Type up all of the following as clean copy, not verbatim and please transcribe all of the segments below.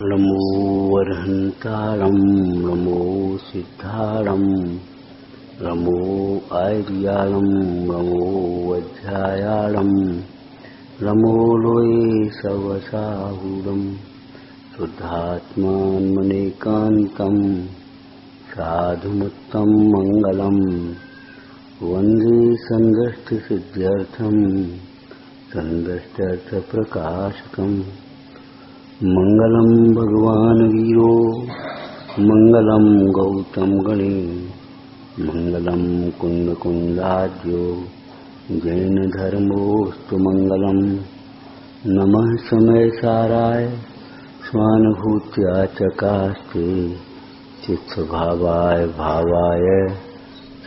नमो वरहंतारं नमो सिद्धारं नमो आर्यालं नमो वज्रायालं नमो लोये सवसाहुरं शुद्धात्मान्मनेकान्तं साधुमुत्तं मङ्गलं वन्दे सन्दष्टिसिद्ध्यर्थं सन्दष्ट्यर्थप्रकाशकम् मंगलम भगवान वीरो मंगलम गौतम गणे मंगलम कुंद कुंदाद्यो जैन धर्मोस्तु मंगलम नमः समय साराय स्वानुभूत्या चकास्ते चित्स्वभावाय भावाय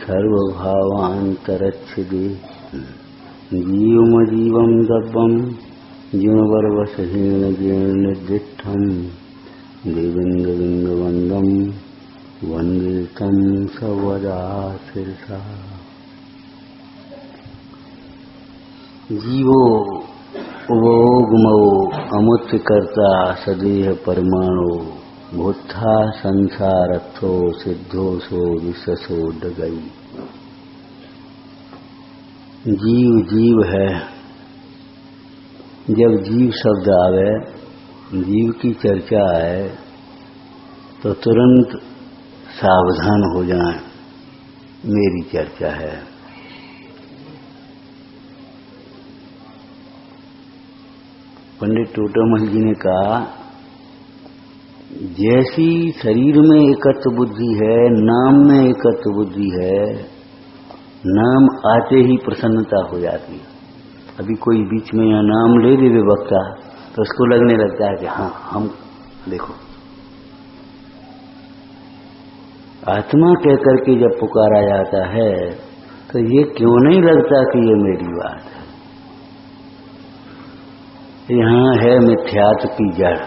सर्वभावान्तरच्छिदे जीवमजीवं दब्बं जीववर्वसहीन जीर्णदिष्ठं देवेन्द्रलिङ्गवन्दं वन्दे तं सर्वदा शिरसा। जीवो उभोगमो अमुत्कर्ता सदेह परमाणु भूत्था संसारत्थो सिद्धोसो विशसो डगई। जीव जीव है। जब जीव शब्द आवे, जीव की चर्चा आए तो तुरंत सावधान हो जाएं, मेरी चर्चा है। पंडित टोटामल जी ने कहा, जैसी शरीर में एकत्व बुद्धि है, नाम में एकत्व बुद्धि है, नाम आते ही प्रसन्नता हो जाती है। अभी कोई बीच में यहाँ नाम ले दे वक्ता तो उसको लगने लगता है कि हाँ हम देखो। आत्मा कह करके जब पुकारा जाता है तो ये क्यों नहीं लगता कि ये मेरी बात है। यहाँ है मिथ्यात्व की जड़।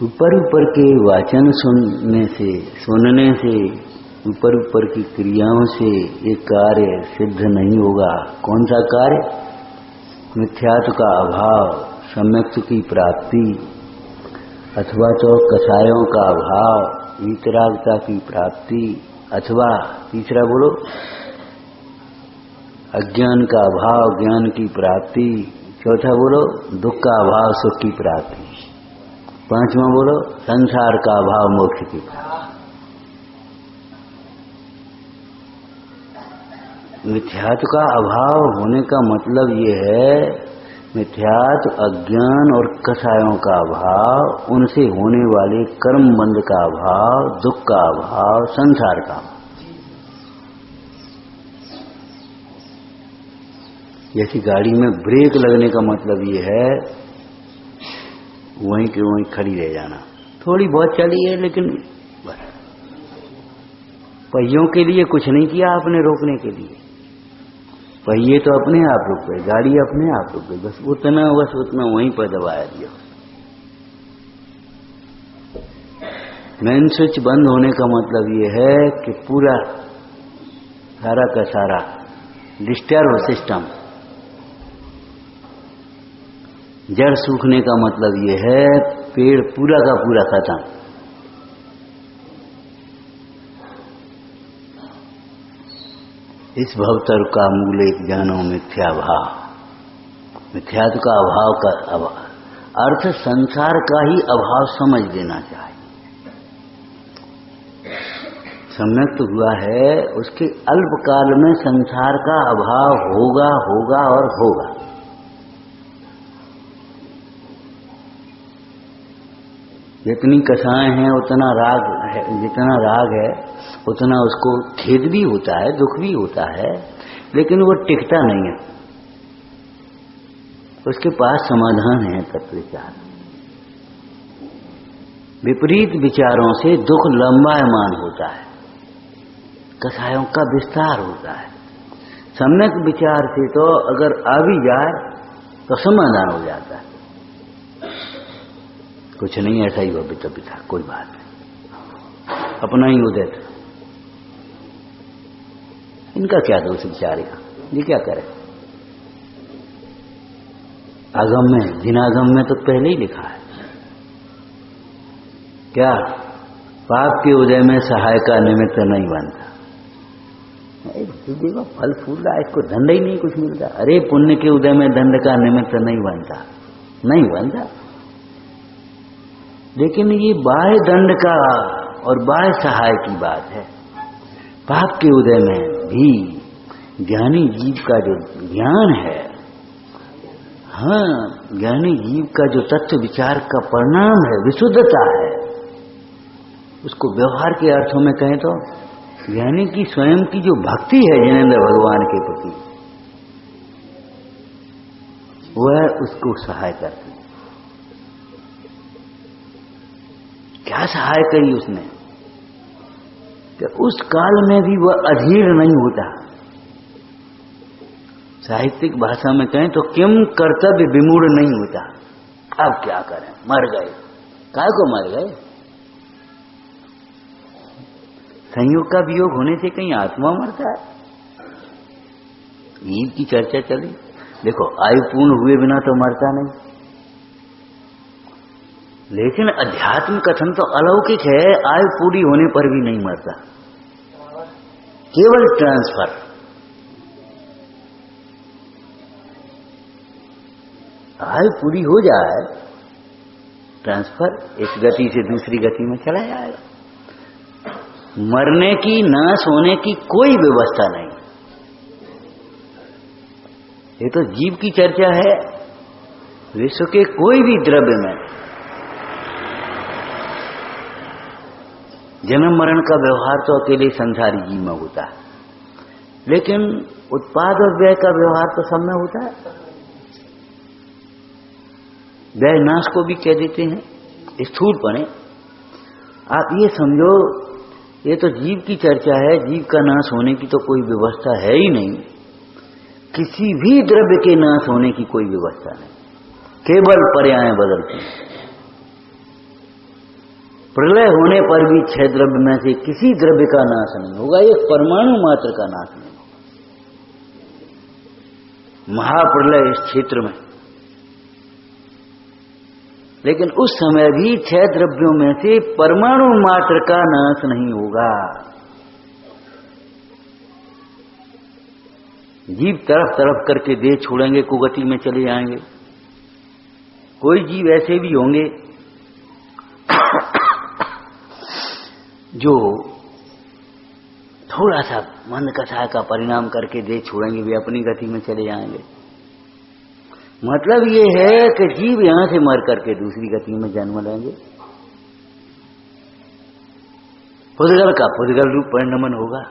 ऊपर ऊपर के वाचन सुनने से ऊपर ऊपर की क्रियाओं से ये कार्य सिद्ध नहीं होगा। कौन सा कार्य? मिथ्यात्व का अभाव, सम्यक्त्व की प्राप्ति, अथवा तो कषायों का अभाव, वीतरागता की प्राप्ति, अथवा तीसरा बोलो अज्ञान का अभाव, ज्ञान की प्राप्ति, चौथा बोलो दुख का अभाव, सुख की प्राप्ति, पांचवा बोलो संसार का अभाव, मोक्ष की प्राप्ति। मिथ्यात्व का अभाव होने का मतलब ये है, मिथ्यात्व अज्ञान और कषायों का अभाव, उनसे होने वाले कर्म बंध का अभाव, दुख का अभाव, संसार का अभाव। जैसी गाड़ी में ब्रेक लगने का मतलब ये है वहीं के वहीं खड़ी रह जाना। थोड़ी बहुत चली है लेकिन बस पहियों के लिए कुछ नहीं किया आपने रोकने के लिए। पहिए तो अपने आप रुक गए, गाड़ी अपने आप रुक गई, बस उतना वहीं पर दबाया दिया। मेन स्विच बंद होने का मतलब ये है कि पूरा सारा का सारा डिस्टर्ब सिस्टम। जड़ सूखने का मतलब ये है पेड़ पूरा का पूरा खत्म। इस भवतर का मूल एक जानो मिथ्या भाव। मिथ्यात्व का अभाव का अर्थ संसार का ही अभाव समझ लेना चाहिए। सम्यक्त हुआ है उसके अल्पकाल में संसार का अभाव होगा होगा और होगा। जितनी कषाएं हैं उतना राग है, जितना राग है उतना उसको खेद भी होता है, दुख भी होता है, लेकिन वो टिकता नहीं है। उसके पास समाधान है तत्व विचार। विपरीत विचारों से दुख लंबायमान होता है, कषायों का विस्तार होता है। सम्यक विचार से तो अगर आ भी जाए तो समाधान हो जाता है। कुछ नहीं, ऐसा ही भविष्य था, कोई बात नहीं, अपना ही उदय था। इनका क्या दोष बेचारे का, ये क्या करे। आगम में, जिनागम में तो पहले ही लिखा है क्या, पाप के उदय में सहाय का निमित्त नहीं बनता। देखो फल फूल रहा है, इसको दंड ही नहीं कुछ मिलता। अरे पुण्य के उदय में दंड का निमित्त नहीं बनता, नहीं बनता। लेकिन ये बाह्य दंड का और बाह्य सहाय की बात है। पाप के उदय में भी ज्ञानी जीव का जो ज्ञान है, हाँ, ज्ञानी जीव का जो तत्व विचार का परिणाम है, विशुद्धता है, उसको व्यवहार के अर्थों में कहें तो ज्ञानी की स्वयं की जो भक्ति है जिनेंद्र भगवान के प्रति, वह उसको सहाय करती। क्या सहाय करी उसने कि उस काल में भी वह अधीर नहीं होता। साहित्यिक भाषा में कहें तो किम कर्तव्य विमूढ़ नहीं होता। अब क्या करें, मर गए, काय को मर गए। संयोग का वियोग होने से कहीं आत्मा मरता है। जीव की चर्चा चली, देखो आयु पूर्ण हुए बिना तो मरता नहीं, लेकिन अध्यात्म कथन तो अलौकिक है, आयु पूरी होने पर भी नहीं मरता, केवल ट्रांसफर। आयु पूरी हो जाए, ट्रांसफर इस गति से दूसरी गति में चला जाएगा। मरने की, नाश होने की कोई व्यवस्था नहीं। ये तो जीव की चर्चा है। विश्व के कोई भी द्रव्य में जन्म मरण का व्यवहार तो अकेले संसारी जीव में होता है, लेकिन उत्पाद और व्यय का व्यवहार तो सब में होता है। व्यय नाश को भी कह देते हैं स्थूलपणे। आप ये समझो, ये तो जीव की चर्चा है, जीव का नाश होने की तो कोई व्यवस्था है ही नहीं। किसी भी द्रव्य के नाश होने की कोई व्यवस्था नहीं, केवल पर्याय बदलती हैं। प्रलय होने पर भी 6 द्रव्य में से किसी द्रव्य का नाश नहीं होगा, एक परमाणु मात्र का नाश नहीं होगा। महाप्रलय इस क्षेत्र में, लेकिन उस समय भी 6 द्रव्यों में से परमाणु मात्र का नाश नहीं होगा। जीव तरफ तरफ करके देह छोड़ेंगे, कुगति में चले जाएंगे। कोई जीव ऐसे भी होंगे जो थोड़ा सा मंद कषाय का परिणाम करके देह छोड़ेंगे, वे अपनी गति में चले जाएंगे। मतलब ये है कि जीव यहां से मर करके दूसरी गति में जन्म लेंगे। पुद्गल का पुद्गल रूप परिणमन होगा।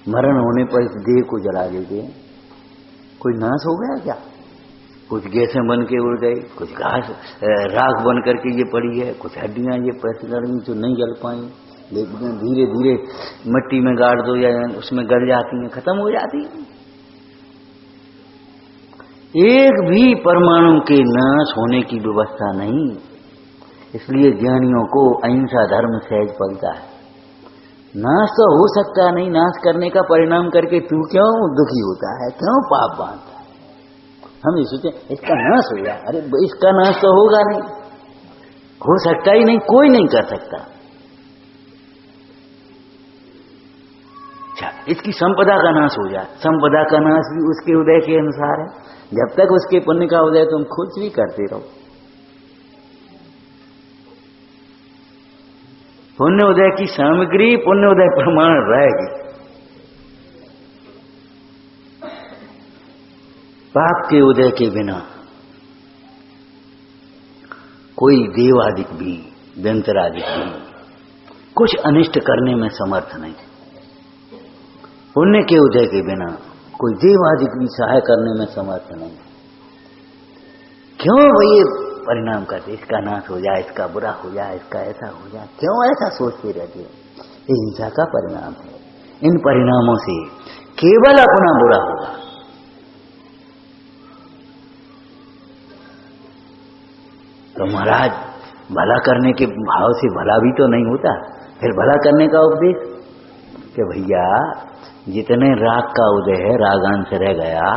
मरण होने पर इस देह को जला देते हैं। कोई नाश हो गया क्या? कुछ गैसें बन के उड़ गई, कुछ घास राख बन करके ये पड़ी है, कुछ हड्डियां ये पैसे लड़ी जो नहीं जल पाई, लेकिन धीरे धीरे मिट्टी में गाड़ दो या उसमें गल जाती हैं, खत्म हो जाती हैं। एक भी परमाणु के नाश होने की व्यवस्था नहीं। इसलिए ज्ञानियों को अहिंसा धर्म सहज पलता है। नाश तो हो सकता नहीं, नाश करने का परिणाम करके तू क्यों दुखी होता है, क्यों पाप बांधता है। हम ये सोचे इसका नाश हो गया, अरे इसका नाश तो होगा नहीं, हो सकता ही नहीं, कोई नहीं कर सकता। अच्छा, इसकी संपदा का नाश हो जाए, संपदा का नाश भी उसके उदय के अनुसार है। जब तक उसके पुण्य का उदय तुम खुद भी करते रहो। पुण्य उदय की सामग्री, पुण्य उदय प्रमाण रहेगी। पाप के उदय के बिना कोई देवादिक भी, व्यंतरादिक भी कुछ अनिष्ट करने में समर्थ नहीं। पुण्य के उदय के बिना कोई देवादिक भी सहाय करने में समर्थ नहीं। क्यों वो ये परिणाम करते, इसका नाश हो जाए, इसका बुरा हो जाए, इसका ऐसा हो जाए, क्यों ऐसा सोचते रहते हैं? ये हिंसा का परिणाम है। इन परिणामों से केवल अपना बुरा होगा। तो महाराज भला करने के भाव से भला भी तो नहीं होता। फिर भला करने का उपदेश कि भैया जितने राग का उदय है, रागांश रह गया,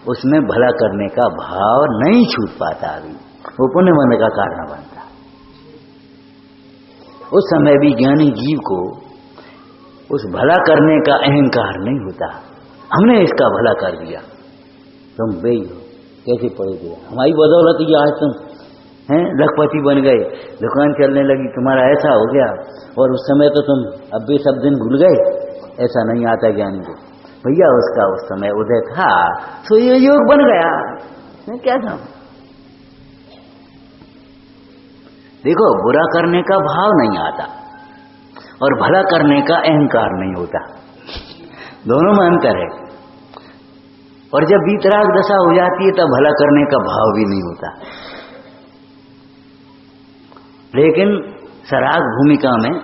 उसमें भला करने का भाव नहीं छूट पाता, अभी वो पुण्य बंध का कारण बनता। उस समय भी ज्ञानी जीव को उस भला करने का अहंकार नहीं होता। हमने इसका भला कर दिया, तुम बे हो, कैसे पड़े गए, हमारी बदौलत ही आज तुम हैं लखपति बन गए, दुकान चलने लगी, तुम्हारा ऐसा हो गया, और उस समय तो तुम अब भी सब दिन भूल गए। ऐसा नहीं आता ज्ञानी को, भैया उसका उस समय उदय था तो ये योग बन गया, क्या था। देखो, बुरा करने का भाव नहीं आता और भला करने का अहंकार नहीं होता, दोनों में अंतर है। और जब वीतराग दशा हो जाती है तब भला करने का भाव भी नहीं होता। लेकिन सराग भूमिका में,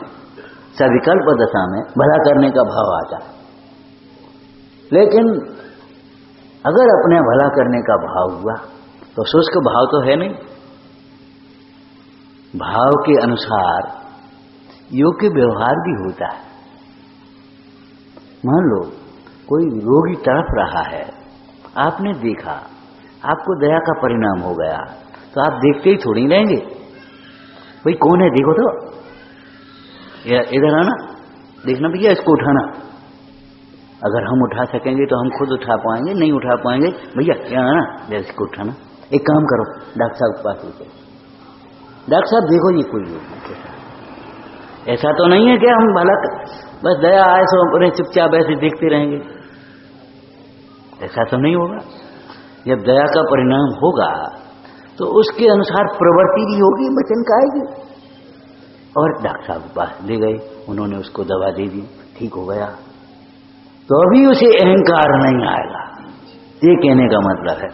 सविकल्प दशा में भला करने का भाव आता है। लेकिन अगर अपने भला करने का भाव हुआ तो शुष्क भाव तो है नहीं, भाव के अनुसार योग्य व्यवहार भी होता है। मान लो कोई रोगी तड़प रहा है, आपने देखा, आपको दया का परिणाम हो गया, तो आप देखते ही थोड़ी रहेंगे, भाई कौन है देखो तो, इधर आना, देखना भैया इसको उठाना। अगर हम उठा सकेंगे तो हम खुद उठा पाएंगे, नहीं उठा पाएंगे, भैया यहाँ आना, इसको उठाना। एक काम करो, डॉक्टर साहब के पास लेकर, डॉक्टर साहब देखो ये कोई योग। ऐसा तो नहीं है कि हम भला बस दया आए सो अपने चुपचाप ऐसे देखते रहेंगे, ऐसा तो नहीं होगा। जब दया का परिणाम होगा तो उसके अनुसार प्रवृत्ति भी होगी, वचन का आएगी। और डॉक्टर साहब के पास ले गए, उन्होंने उसको दवा दे दी, ठीक हो गया, तो अभी उसे अहंकार नहीं आएगा। ये कहने का मतलब है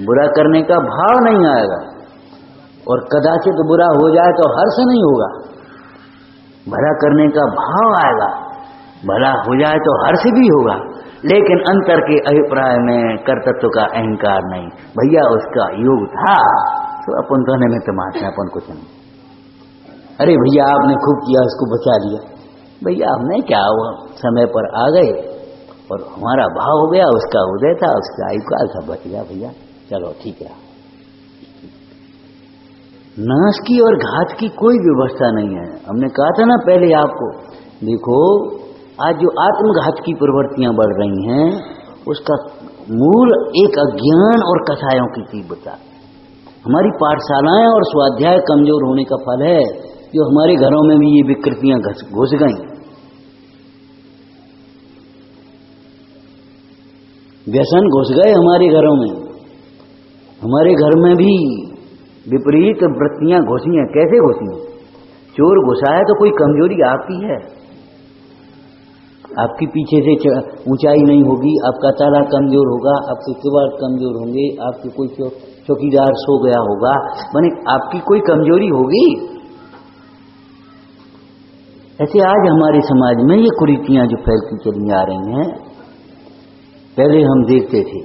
बुरा करने का भाव नहीं आएगा, और कदाचित तो बुरा हो जाए तो हर्ष नहीं होगा, भला करने का भाव आएगा। भला हो जाए तो हर्ष भी होगा, लेकिन अंतर के अभिप्राय में कर्तृत्व का अहंकार नहीं। भैया उसका योग था तो अपन तो निमित्त मात्र, अपन कुछ नहीं। अरे भैया आपने खूब किया, उसको बचा लिया, भैया हमने क्या हुआ, समय पर आ गए और हमारा भाव हो गया, उसका उदय था, उसका आयु काल सब बच गया, भैया चलो ठीक है। नाश की और घात की कोई व्यवस्था नहीं है। हमने कहा था ना पहले आपको, देखो आज जो आत्मघात की प्रवृत्तियां बढ़ रही हैं उसका मूल एक अज्ञान और कसायों की तीव्रता। हमारी पाठशालाएं और स्वाध्याय कमजोर होने का फल है, जो हमारे घरों में भी ये विकृतियां घुस गई। व्यसन घुस गए हमारे घरों में, हमारे घर में भी विपरीत वृत्तियां घुसी हैं। कैसे घुसी हैं? चोर घुसा है तो कोई कमजोरी आपकी है, आपकी पीछे से ऊंचाई नहीं होगी, आपका ताला कमजोर होगा, आपके किवाड़ कमजोर होंगे, आपके कोई चौकीदार सो गया होगा, माने आपकी कोई कमजोरी होगी। ऐसे आज हमारे समाज में ये कुरीतियां जो फैलती चली आ रही हैं, पहले हम देखते थे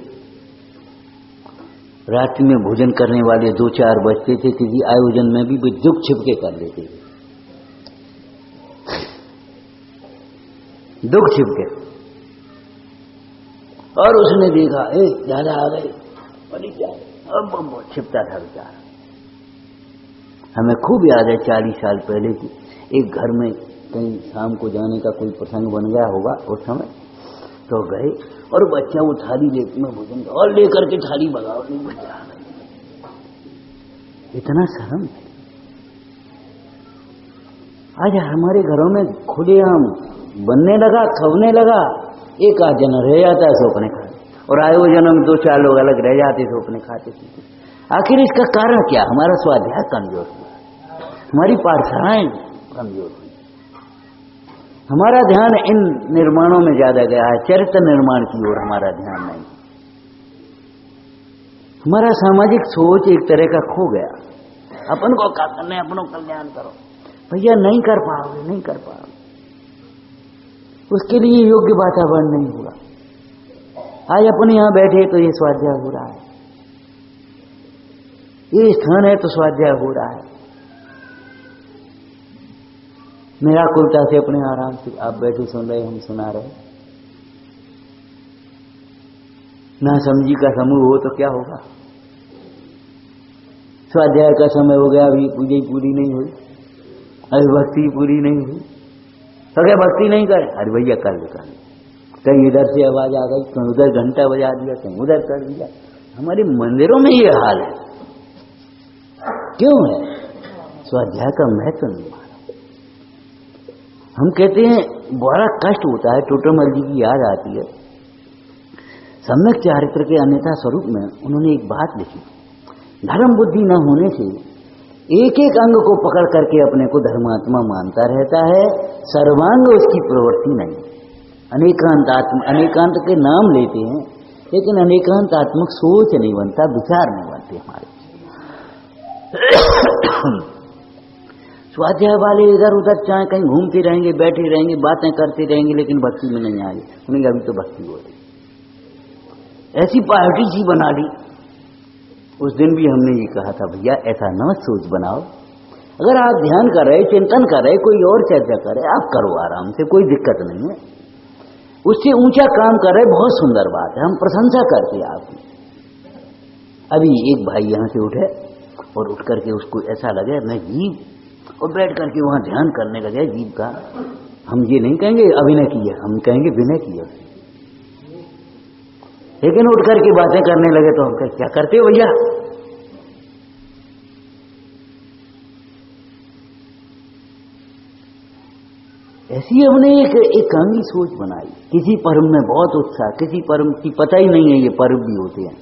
रात्रि में भोजन करने वाले 2-4 बजते थे, किसी आयोजन में भी दुख छिपके कर लेते थे, दुख छिपके। और उसने देखा दादा आ गए, बड़ी क्या अब छिपता था बेचारा। हमें खूब याद है 40 साल पहले की, एक घर में कहीं शाम को जाने का कोई प्रसंग बन गया होगा उस समय, तो गए और बच्चा वो थाली लेते में भोजन और लेकर के थाली भगाओ, नहीं बच्चा इतना शर्म है। आज हमारे घरों में खुलेआम बनने लगा, खवने लगा, एक आध जन रह जाता है सो अपने खाते, और आयोजनों में 2-4 लोग अलग रह जाते सो अपने खाते पीते। आखिर इसका कारण क्या? हमारा स्वाध्याय कमजोर हुआ, हमारी पाठशालाएं कमजोर हुई, हमारा ध्यान इन निर्माणों में ज्यादा गया है, चरित्र निर्माण की ओर हमारा ध्यान नहीं। हमारा सामाजिक सोच एक तरह का खो गया, अपन को क्या करना है, अपनों कल्याण करो। भैया नहीं कर पाओगे, नहीं कर पाओगे, उसके लिए योग्य वातावरण नहीं हुआ। आज अपन यहां बैठे तो ये स्वाध्याय हो रहा है, ये स्थान है तो स्वाध्याय हो रहा है, मेरा कुलता से अपने आराम से आप बैठे सुन रहे, हम सुना रहे। ना समझी का समूह हो तो क्या होगा। स्वाध्याय का समय हो गया, अभी पूजा ही पूरी नहीं हुई, अभी भक्ति पूरी नहीं हुई, तो क्या भक्ति नहीं करे? अरे भैया कर ले, कहीं इधर से आवाज आ गई, कहीं उधर घंटा बजा दिया, कहीं उधर कर दिया। हमारे मंदिरों में ये हाल है, क्यों है? स्वाध्याय का महत्व नहीं माना। हम कहते हैं बड़ा कष्ट होता है, टोटमल जी की याद आती है, सम्यक चारित्र के अन्यथा स्वरूप में उन्होंने एक बात लिखी, धर्म बुद्धि न होने से एक एक अंग को पकड़ करके अपने को धर्मात्मा मानता रहता है, सर्वांग उसकी प्रवृत्ति नहीं। अनेकांत के नाम लेते हैं, लेकिन अनेकांतात्मक सोच नहीं बनता, विचार नहीं बनते हमारे। स्वाध्याय वाले इधर उधर चाहे कहीं घूमते रहेंगे, बैठे रहेंगे, बातें करते रहेंगे, लेकिन भक्ति में नहीं आएंगे। उन्हें अभी तो भक्ति हो रही, ऐसी पार्टी सी बना ली। उस दिन भी हमने ये कहा था, भैया ऐसा न सोच बनाओ, अगर आप ध्यान कर रहे, चिंतन कर रहे, कोई और चर्चा कर रहे, आप करो आराम से, कोई दिक्कत नहीं है। उससे ऊंचा काम कर रहे, बहुत सुंदर बात है, हम प्रशंसा करते हैं आपकी। अभी एक भाई यहाँ से उठे और उठ करके उसको ऐसा लगे मैं जीव, और बैठ करके वहां ध्यान करने लगे जीव का। हम ये नहीं कहेंगे अभिनय किया, हम कहेंगे विनय किया। लेकिन उठ करके बातें करने लगे तो हम कहें क्या करते हो भैया? ऐसी हमने एक एकांगी सोच बनाई। किसी पर्व में बहुत उत्साह, किसी पर्व की पता ही नहीं है ये पर्व भी होते हैं,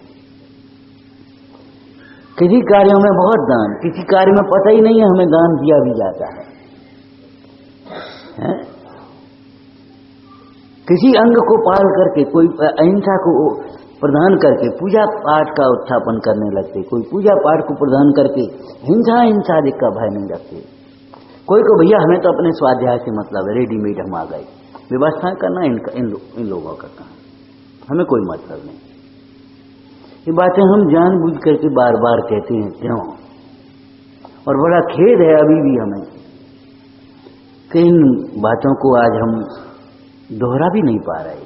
किसी कार्यों में बहुत दान, किसी कार्य में पता ही नहीं है हमें दान दिया भी जाता है? किसी अंग को पाल करके, कोई अहिंसा को प्रदान करके पूजा पाठ का उत्थापन करने लगते, कोई पूजा पाठ को प्रदान करके हिंसा आदि का भय नहीं रखते। कोई को भैया हमें तो अपने स्वाध्याय से मतलब है, रेडीमेड हम आ गए, व्यवस्थाएं करना इन लोगों का काम, हमें कोई मतलब नहीं। ये बातें हम जानबूझ करके बार बार कहते हैं, क्यों? और बड़ा खेद है अभी भी हमें कि इन बातों को आज हम दोहरा भी नहीं पा रहे।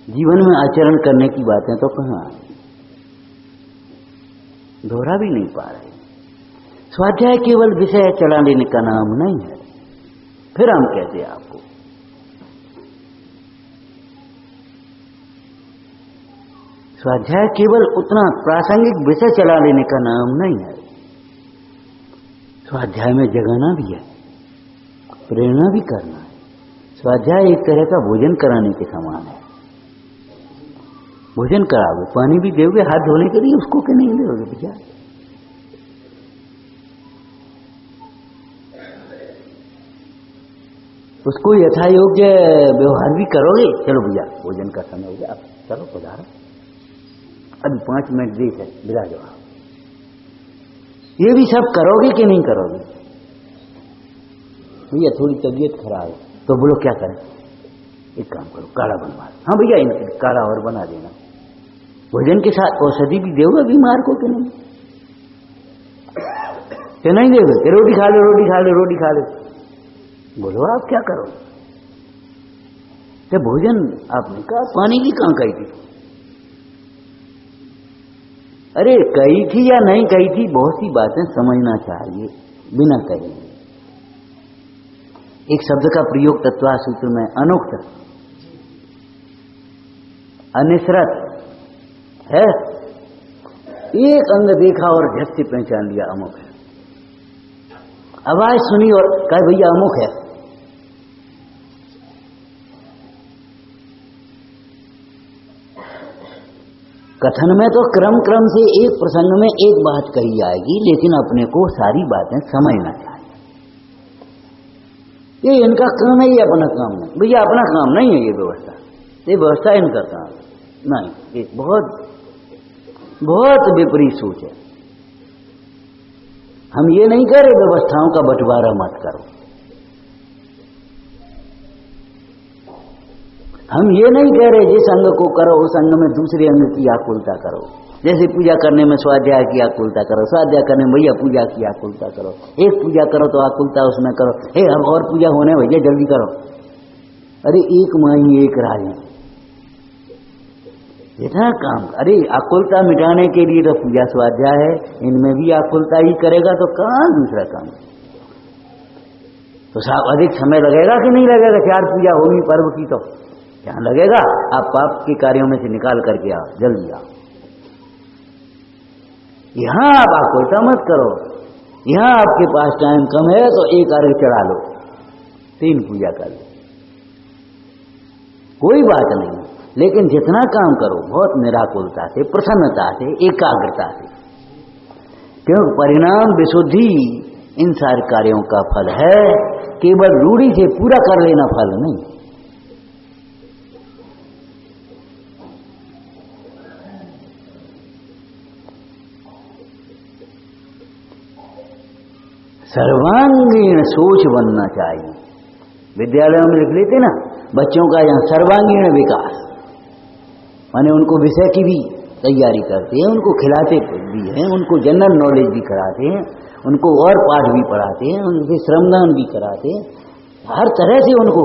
जीवन में आचरण करने की बातें तो कहाँ आई, दोहरा भी नहीं पा रहे। स्वाध्याय केवल विषय चला लेने का नाम नहीं है। फिर हम कहते हैं आपको, स्वाध्याय केवल उतना प्रासंगिक विषय चला लेने का नाम नहीं है। स्वाध्याय में जगाना भी है, प्रेरणा भी करना है। स्वाध्याय एक तरह का भोजन कराने के समान है। भोजन कराओगे, पानी भी दोगे हाथ धोने के लिए, उसको क्यों नहीं दोगे भैया? उसको यथा योग्य व्यवहार भी करोगे। चलो भैया भोजन का समय हो गया, अब चलो पधारो, अभी 5 मिनट देर है, बिला जाओ। ये भी सब करोगे कि नहीं करोगे? भैया थोड़ी तबीयत खराब है, तो बोलो क्या करें? एक काम करो, काढ़ा बनवा। हाँ भैया इनके काढ़ा और बना देना। भोजन के साथ औषधि भी दोगे बीमार को कि नहीं? क्या नहीं दोगे? रोटी खा लो, रोटी खा लो, रोटी खा लो। बोलो आप क्या करो? तो भोजन आपने कहा, पानी की कहां कही थी? अरे कही थी या नहीं कही थी, बहुत सी बातें समझना चाहिए बिना कहे। एक शब्द का प्रयोग तत्वा सूत्र में अनुक्त, अनिश्रत है। एक अंग देखा और झट से पहचान लिया अमुक है। आवाज सुनी और कहा भैया अमुक है। कथन में तो क्रम क्रम से एक प्रसंग में एक बात कही जाएगी, लेकिन अपने को सारी बातें समझना चाहिए। ये इनका काम है, ये अपना काम नहीं। भैया अपना काम नहीं है ये व्यवस्था, ये व्यवस्था इनका काम नहीं। ये बहुत बहुत विपरीत सोच है। हम ये नहीं कह रहे व्यवस्थाओं का बंटवारा मत करो, हम ये नहीं कह रहे जिस अंग को करो उस अंग में दूसरे अंग की आकुलता करो। जैसे पूजा करने में स्वाध्याय की आकुलता करो, स्वाध्याय करने में भैया पूजा की आकुलता करो। एक पूजा करो तो आकुलता उसमें करो, हे अब और पूजा होने भैया जल्दी करो। अरे एक माई एक राज है, जितना काम, अरे आकुलता मिटाने के लिए तो पूजा स्वाध्याय है, इनमें भी आकुलता ही करेगा तो कहाँ दूसरा काम। तो साहब अधिक समय लगेगा कि नहीं लगेगा? 4 पूजा होगी पर्व की, तो क्या लगेगा? आप पाप के कार्यों में से निकाल करके आओ, जल्दी आओ। यहां आप आकुलता मत करो, यहां आपके पास टाइम कम है तो 1 अर्घ चढ़ा लो, 3 पूजा कर लो, कोई बात नहीं। लेकिन जितना काम करो बहुत निराकुलता से, प्रसन्नता से, एकाग्रता से, क्योंकि परिणाम विशुद्धि इन सारे कार्यों का फल है, केवल रूढ़ी से पूरा कर लेना फल नहीं। सर्वांगीण सोच बनना चाहिए। विद्यालयों में लिख लेते ना बच्चों का, यहाँ सर्वांगीण विकास, माने उनको विषय की भी तैयारी करते हैं, उनको खिलाते भी हैं, उनको जनरल नॉलेज भी कराते हैं, उनको और पाठ भी पढ़ाते हैं, उनके श्रमदान भी कराते हैं, हर तरह से उनको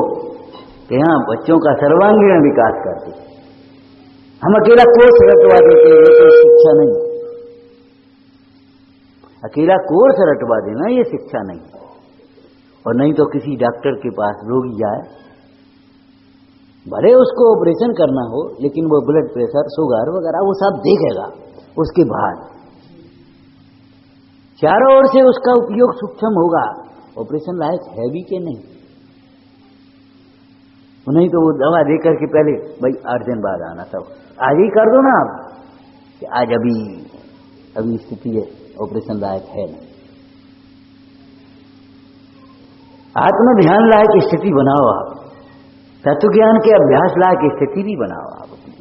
कि हाँ बच्चों का सर्वांगीण विकास करते। हम अकेला कोर्स रटवा देते हैं, ये शिक्षा नहीं। अकेला कोर्स रटवा देना ये शिक्षा नहीं। और नहीं तो किसी डॉक्टर के पास रोगी जाए, भले उसको ऑपरेशन करना हो, लेकिन वो ब्लड प्रेशर, शुगर वगैरह वो सब देखेगा, उसके बाद चारों ओर से उसका उपयोग सूक्ष्म होगा, ऑपरेशन लायक है भी कि नहीं। नहीं तो वो दवा दे करके पहले भाई 8 दिन बाद आना, तब आज ही कर दो ना आप कि आज अभी स्थिति है, ऑपरेशन लायक है नहीं। आत्म ध्यान लायक स्थिति बनाओ आप, तत्व ज्ञान के अभ्यास लायक स्थिति भी बनाओ आप अपनी।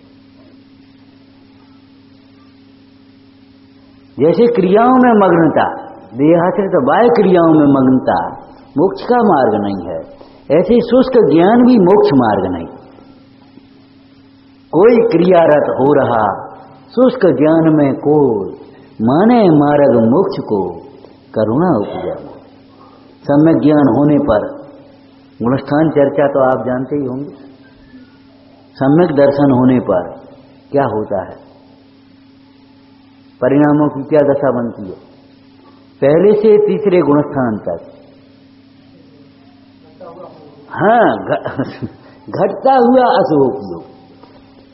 जैसे क्रियाओं में मग्नता, देहाश्रित बाह्य क्रियाओं में मग्नता मोक्ष का मार्ग नहीं है, ऐसे शुष्क ज्ञान भी मोक्ष मार्ग नहीं। कोई क्रियारत हो रहा शुष्क ज्ञान में कोई, माने मार्ग मोक्ष को करुणा उपजा। सम्यक ज्ञान होने पर गुणस्थान चर्चा तो आप जानते ही होंगे। सम्यक दर्शन होने पर क्या होता है, परिणामों की क्या दशा बनती है? पहले से तीसरे गुणस्थान तक, हाँ, घटता हुआ अशुभोपयोग,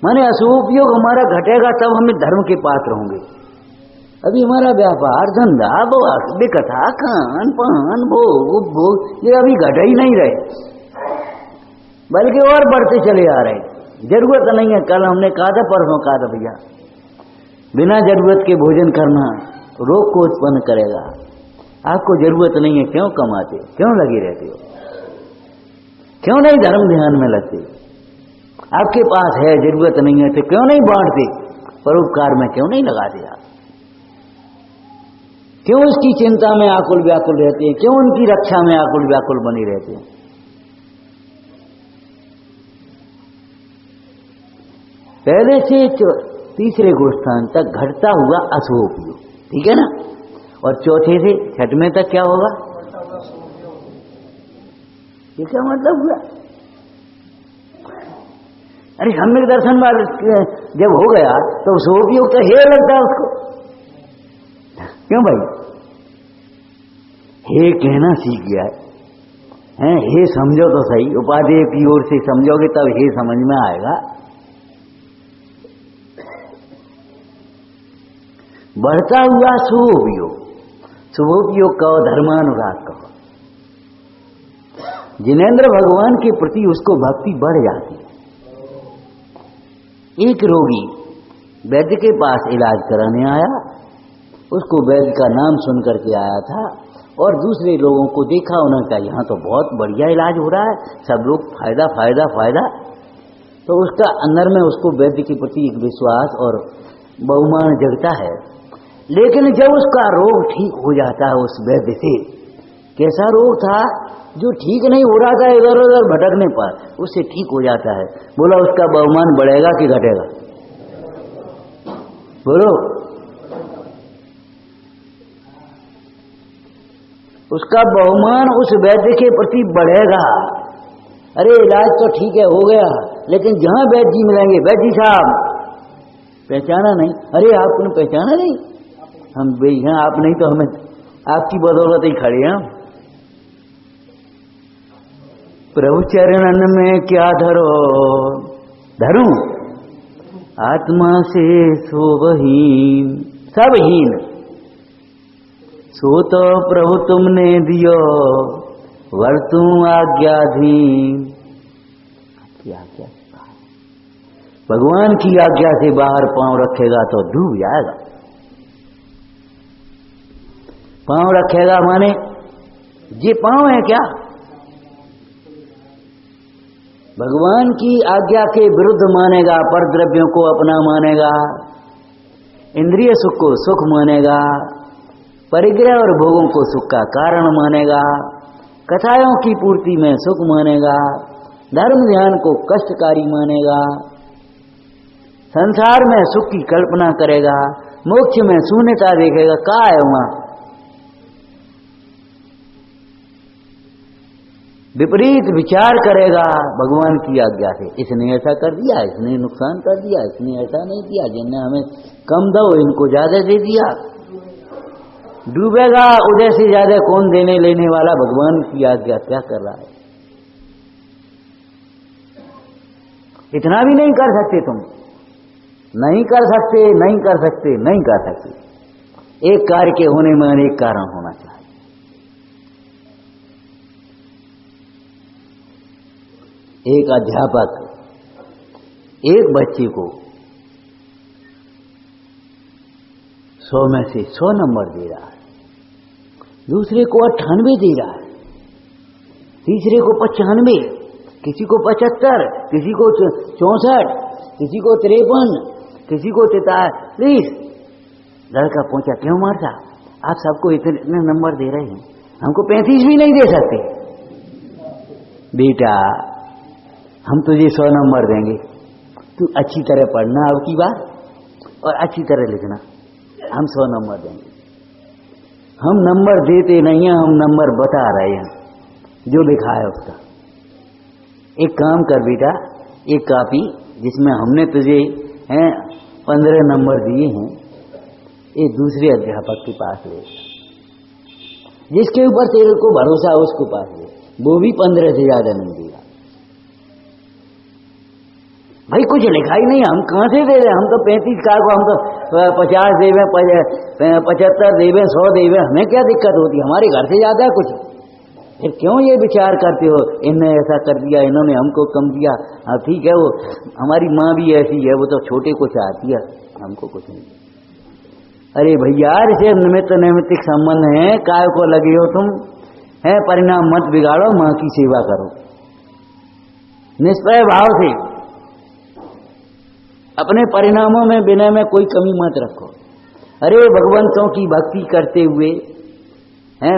माने अशुभोपयोग हमारा घटेगा तब हमें धर्म के पात्र होंगे। अभी हमारा व्यापार, धंधा, विकथा, खान पान, भोग उपभोग, ये अभी घट ही नहीं रहे, बल्कि और बढ़ते चले आ रहे। जरूरत नहीं है। कल हमने कहा था, परसों कहा था, भैया बिना जरूरत के भोजन करना रोग को उत्पन्न करेगा। आपको जरूरत नहीं है, क्यों कमाते, क्यों लगे रहते हो, क्यों नहीं धर्म ध्यान में लगते? आपके पास है, जरूरत नहीं है तो क्यों नहीं बांटते, परोपकार में क्यों नहीं लगाते आप? क्यों उसकी चिंता में आकुल व्याकुल रहते हैं, क्यों उनकी रक्षा में आकुल व्याकुल बने रहते हैं? पहले से तीसरे गुणस्थान तक घटता हुआ अशुभोपयोग, ठीक है ना। और चौथे से छठवें तक क्या होगा, ये क्या मतलब हुआ? अरे सम्यक दर्शन जब हो गया तो शुभोपयोग तो हे लगता है उसको, क्यों भाई? हे कहना सीख गया है, हे समझो तो सही, उपादेय की ओर से समझोगे तब हे समझ में आएगा। बढ़ता हुआ शुभोपयोग, शुभोपयोग कहो, धर्मानुराग कहो। जिनेंद्र भगवान के प्रति उसको भक्ति बढ़ जाती है। एक रोगी वैद्य के पास इलाज कराने आया, उसको वैद्य का नाम सुन करके आया था और दूसरे लोगों को देखा, उन्होंने कहा यहाँ तो बहुत बढ़िया इलाज हो रहा है, सब लोग फायदा फायदा फायदा। तो उसका अंदर में उसको वैद्य के प्रति एक विश्वास और बहुमान जगता है। लेकिन जब उसका रोग ठीक हो जाता है उस वैद्य से, कैसा रोग था जो ठीक नहीं हो रहा था इधर उधर भटकने पर, उससे ठीक हो जाता है, बोला उसका बहुमान बढ़ेगा कि घटेगा? बोलो, उसका बहुमान उस वैद्य के प्रति बढ़ेगा। अरे इलाज तो ठीक है हो गया, लेकिन जहां वैद्य जी मिलेंगे, वैद्य साहब पहचाना नहीं? अरे आपने पहचाना नहीं? हम भाई हैं, आप नहीं तो हमें आपकी बदौलत ही खड़े हैं। प्रभु चरणन में क्या धरो, धरूं आत्मा से सोवहीन, सब हीन, सो तो प्रभु तुमने दियो वर्तू आज्ञाधीन। क्या क्या भगवान की आज्ञा से बाहर पांव रखेगा तो डूब जाएगा। पांव रखेगा माने ये पांव है क्या? भगवान की आज्ञा के विरुद्ध मानेगा, पर द्रव्यों को अपना मानेगा, इंद्रिय सुख को सुख मानेगा, परिग्रह और भोगों को सुख का कारण मानेगा, कथाओं की पूर्ति में सुख मानेगा, धर्म ध्यान को कष्टकारी मानेगा, संसार में सुख की कल्पना करेगा, मोक्ष में शून्यता देखेगा। का है वहां? विपरीत विचार करेगा भगवान की आज्ञा से। इसने ऐसा कर दिया, इसने नुकसान कर दिया, इसने ऐसा नहीं किया, जिनने हमें कम दो इनको ज्यादा दे दिया। डूबेगा उदय से ज्यादा कौन देने लेने वाला? भगवान की आज्ञा क्या कर रहा है? इतना भी नहीं कर सकते तुम, नहीं कर सकते, नहीं कर सकते, नहीं कर सकते। एक कार्य के होने में अनेक कारण होना चाहिए। एक अध्यापक एक बच्चे को 100 में से 100 नंबर दे रहा है, दूसरे को 98 दे रहा है, तीसरे को 95, किसी को 75, किसी को 64, किसी को 53, किसी को 43। लड़का पूछा, क्यों मारता? आप सबको इतने नंबर दे रहे हैं, हमको 35 भी नहीं दे सकते। बेटा हम तुझे 100 नंबर देंगे, तू अच्छी तरह पढ़ना अब की बार और अच्छी तरह लिखना, हम 100 नंबर देंगे। हम नंबर देते नहीं हैं, हम नंबर बता रहे हैं जो लिखा है उसका। एक काम कर बेटा, एक कॉपी जिसमें हमने तुझे 15 नंबर दिए हैं, एक दूसरे अध्यापक के पास ले, जिसके ऊपर तेरे को भरोसा उसके पास ले, वो भी 15 से ज्यादा नहीं देगा। भाई कुछ लिखा ही नहीं, हम कहां से दे रहे? हम तो 35 का को हम तो 50 देवे, 75 देवे, 100 देवे, हमें क्या दिक्कत होती? हमारे घर से ज्यादा है कुछ। फिर क्यों ये विचार करते हो इन्होंने ऐसा कर दिया, इन्होंने हमको कम दिया? हाँ ठीक है, वो हमारी माँ भी ऐसी है, वो तो छोटे को चाहती है, हमको कुछ नहीं। अरे भैया इसे निमित्त नैमित्तिक संबंध है, काय को लगे हो तुम? है परिणाम मत बिगाड़ो, माँ की सेवा करो निष्प्रय भाव से। अपने परिणामों में विनय में कोई कमी मत रखो। अरे भगवंतों की भक्ति करते हुए,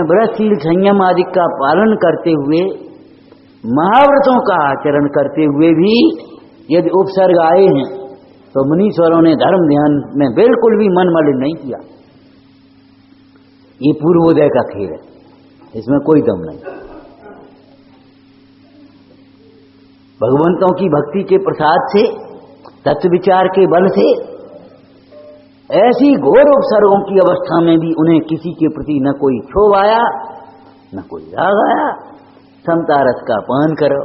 व्रतशील संयम आदि का पालन करते हुए, महाव्रतों का आचरण करते हुए भी यदि उपसर्ग आए हैं तो मुनीश्वरों ने धर्म ध्यान में बिल्कुल भी मन मलिन नहीं किया। ये पूर्वोदय का खेल है, इसमें कोई दम नहीं। भगवंतों की भक्ति के प्रसाद से, तत्व विचार के बल से, ऐसी घोर उपसर्गों की अवस्था में भी उन्हें किसी के प्रति न कोई क्षोभ आया, न कोई राग आया। समता रस का पान करो,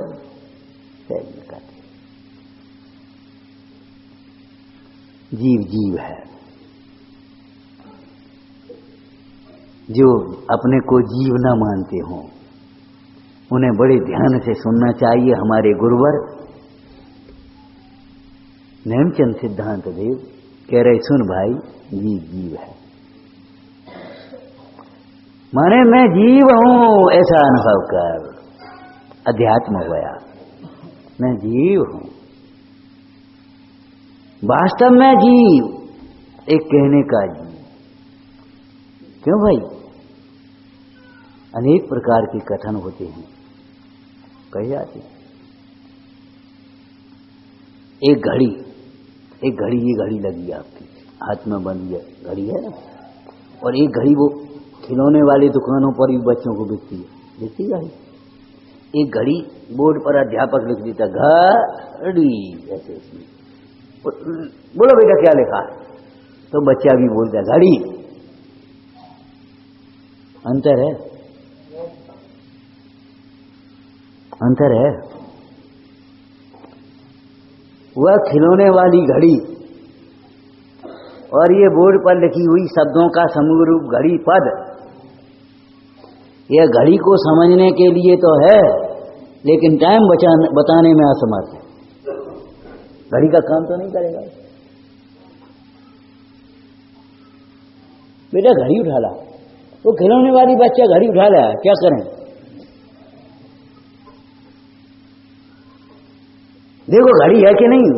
जीव जीव है। जो अपने को जीव न मानते हों उन्हें बड़े ध्यान से सुनना चाहिए। हमारे गुरुवर नेमचंद सिद्धांत देव कह रहे, सुन भाई, जीव जीव है, माने मैं जीव हूं ऐसा अनुभव कर, अध्यात्म हो गया। मैं जीव हूं, वास्तव में जीव, एक कहने का जीव। क्यों भाई? अनेक प्रकार के कथन होते हैं, कहे जाते हैं। एक घड़ी, ये घड़ी लगी आपकी हाथ में बंदी है, घड़ी है ना, और एक घड़ी वो खिलौने वाली दुकानों पर भी बच्चों को बिकती है, बिकती घड़ी। एक घड़ी बोर्ड पर अध्यापक लिख देता घड़ी, ऐसे उसमें बोलो बेटा क्या लिखा है? तो बच्चा भी बोलता है घड़ी। अंतर है, अंतर है। वह खिलौने वाली घड़ी और ये बोर्ड पर लिखी हुई शब्दों का समूह रूप घड़ी पद, यह घड़ी को समझने के लिए तो है, लेकिन टाइम बताने में असमर्थ है। घड़ी का काम तो नहीं करेगा। बेटा घड़ी उठा ला, वो खिलौने वाली बच्चा घड़ी उठा ला, क्या करें? देखो घड़ी है कि नहीं?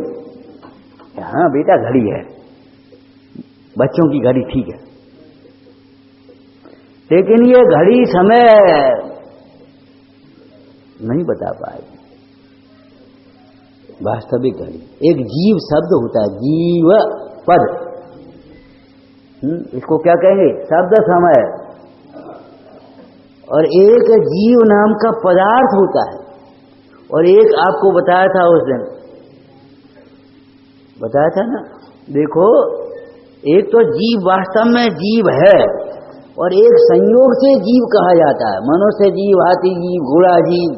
हाँ बेटा घड़ी है, बच्चों की घड़ी ठीक है, लेकिन ये घड़ी समय नहीं बता पाएगी। वास्तविक घड़ी एक जीव शब्द होता है, जीव पद, इसको क्या कहेंगे? शब्द समय। और एक जीव नाम का पदार्थ होता है, और एक आपको बताया था उस दिन, बताया था ना, देखो एक तो जीव वास्तव में जीव है, और एक संयोग से जीव कहा जाता है। मनुष्य जीव, हाथी जीव, घोड़ा जीव,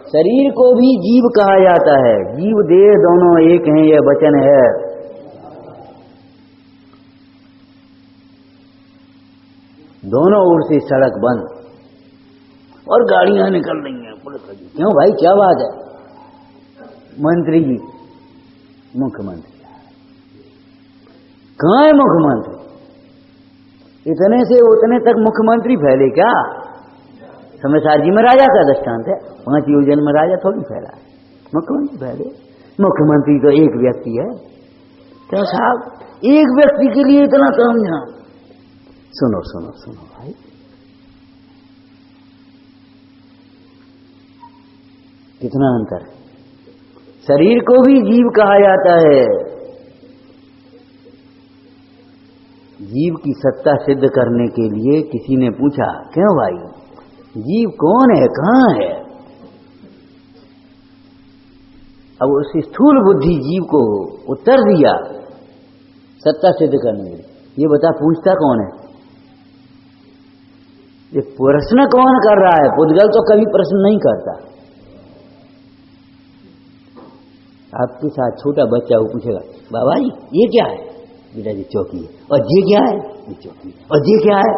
शरीर को भी जीव कहा जाता है। जीव देह दोनों एक हैं, यह वचन है। दोनों ओर से सड़क बंद और गाड़ियां निकल रही हैं, पुलिस लगी। क्यों भाई क्या बात है? मंत्री जी, मुख्यमंत्री कहाँ है? मुख्यमंत्री इतने से उतने तक मुख्यमंत्री फैले क्या? समयसार जी में राजा का दृष्टांत है, 5 योजन में राजा थोड़ी फैला है, मुख्यमंत्री फैले। मुख्यमंत्री तो एक व्यक्ति है। क्या साहब, एक व्यक्ति के लिए इतना तामझाम? सुनो सुनो सुनो भाई, कितना अंतर है। शरीर को भी जीव कहा जाता है। जीव की सत्ता सिद्ध करने के लिए किसी ने पूछा, क्यों भाई जीव कौन है, कहां है? अब उस स्थूल बुद्धि जीव को उत्तर दिया सत्ता सिद्ध करने के लिए, ये बता पूछता कौन है? ये प्रश्न कौन कर रहा है? पुद्गल तो कभी प्रश्न नहीं करता। आपके साथ छोटा बच्चा वो पूछेगा, बाबा जी ये क्या है? बेटा जी चौकी है। और ये क्या है? ये चौकी है। और ये क्या है?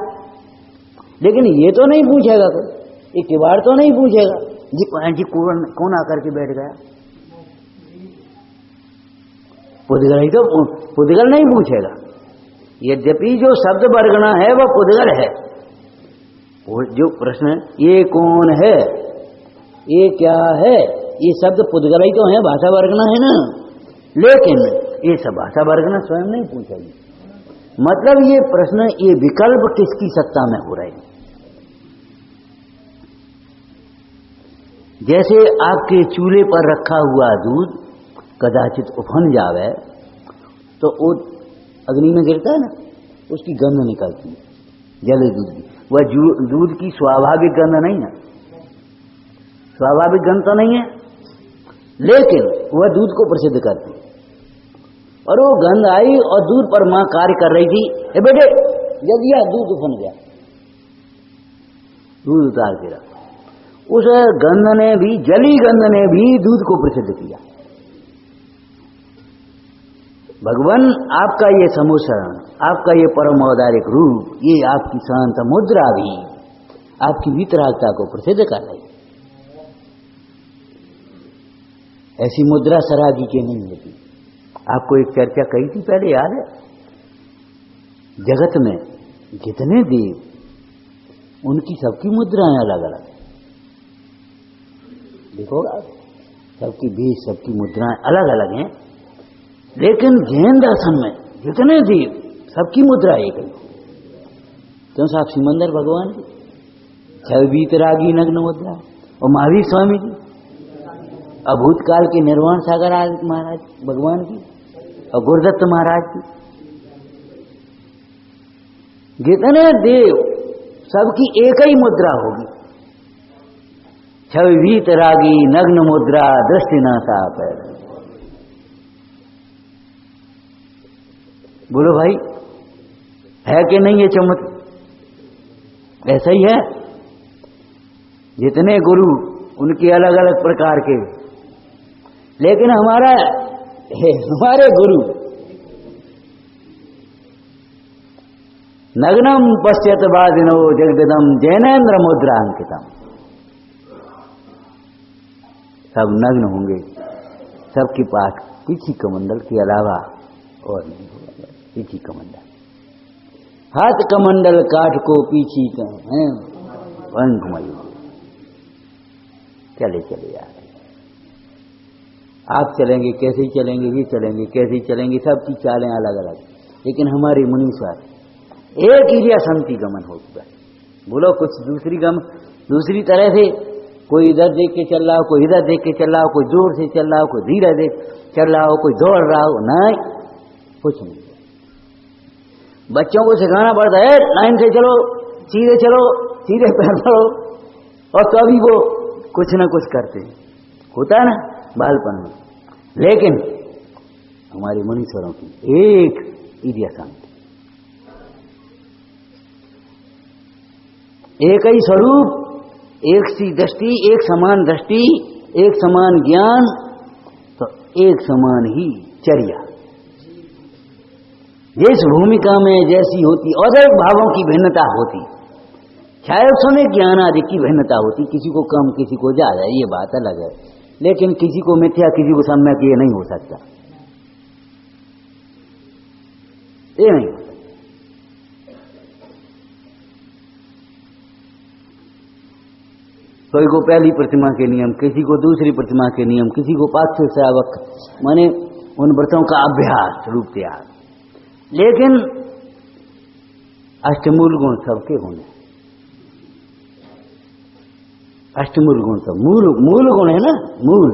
लेकिन ये तो नहीं पूछेगा कोई, ये किवाड़ तो नहीं पूछेगा जी कौन आकर के बैठ गया? पुद्गल ही तो, पुद्गल नहीं पूछेगा। यद्यपि जो शब्द वर्गना है वह पुद्गल है। वो जो प्रश्न ये कौन है, ये क्या है, ये शब्द पुद्गल ही तो है, भाषा वर्गना है ना। लेकिन ये सब भाषा वर्गना स्वयं नहीं पूछेगी। मतलब ये प्रश्न, ये विकल्प किसकी सत्ता में हो रहे हैं? जैसे आपके चूल्हे पर रखा हुआ दूध कदाचित उफन जावे तो वो अग्नि में गिरता है ना, उसकी गंध निकलती है, जले दूध की। वह दूध की स्वाभाविक गंध नहीं है, स्वाभाविक गंध तो नहीं है, लेकिन वह दूध को प्रसिद्ध करती है। और वो गंध आई और दूध पर मां कार्य कर रही थी, ए बेटे जल्दी आ, दूध उफन गया, दूध उतार के रखा। उस गंध ने भी, जली गंध ने भी दूध को प्रसिद्ध किया। भगवान आपका ये समुसरण, आपका ये परम औदारिक रूप, ये आपकी शांत मुद्रा भी आपकी वितरागता को प्रसिद्ध कर रही। ऐसी मुद्रा सरागी के नहीं होती। आपको एक चर्चा कही थी पहले, याद है? जगत में जितने देव, उनकी सबकी मुद्राएं अलग अलग। देखो सबकी भेष, सबकी मुद्राएं अलग अलग हैं, लेकिन जैन दर्शन में जितने देव, सबकी मुद्रा एक है। क्यों साहब? सिमंदर भगवान की छवितरागी नग्न मुद्रा, और महावीर स्वामी जी, अभूतकाल के निर्वाण सागर महाराज भगवान की, और गुरुदत्त महाराज की। जितने देव, सबकी एक ही मुद्रा होगी, छवितरागी नग्न मुद्रा दृष्टि न साफ है। बोलो भाई, है कि नहीं ये चमत्कार? ऐसा ही है। जितने गुरु उनके अलग अलग प्रकार के, लेकिन हमारे गुरु नग्नम पश्यत वादिनो जगदम जैनेन्द्र मुद्रा अंकितम। सब नग्न होंगे, सबके पास पीछी कमंडल के अलावा और नहीं होगा। पीछी कमंडल, हाथ कमंडल काठ को पीछी हैं पंखमयी। चले चले यार, आप चलेंगे कैसे ही चलेंगे, ये चलेंगे कैसे ही चलेंगे, सबकी चालें अलग अलग, लेकिन हमारे मुनीश्वर एक ही शांति गमन हो चुका है। बोलो कुछ दूसरी तरह से, कोई इधर देख के चल रहा हो, कोई इधर देख के चल रहा हो, कोई जोर से चल रहा हो, कोई धीरे देख चल रहा हो, कोई दौड़ रहा हो, नहीं, कुछ नहीं। बच्चों को सिखाना पड़ता है लाइन से चलो, सीधे पैर चलो, और कभी वो कुछ ना कुछ करते हैं, होता है ना बालपन में। लेकिन हमारे मुनीश्वरों की एक ईर्ष्या शांति, एक ही स्वरूप, एक सी दृष्टि, एक समान दृष्टि, एक समान ज्ञान, तो एक समान ही चर्या। जिस भूमिका में जैसी होती, औदरिक भावों की भिन्नता होती, चाहे उसमें ज्ञान आदि की भिन्नता होती, किसी को कम किसी को ज्यादा, ये बात अलग है। लेकिन किसी को मिथ्या किसी को सम्यक ये नहीं हो सकता, ये नहीं। कोई को पहली प्रतिमा के नियम, किसी को दूसरी प्रतिमा के नियम, किसी को पाक्ष श्रावक, माने उन व्रतों का अभ्यास रूप त्याग। लेकिन अष्टमूल गुण सबके होने, अष्टमूल गुण सब मूल गुण है ना, मूल।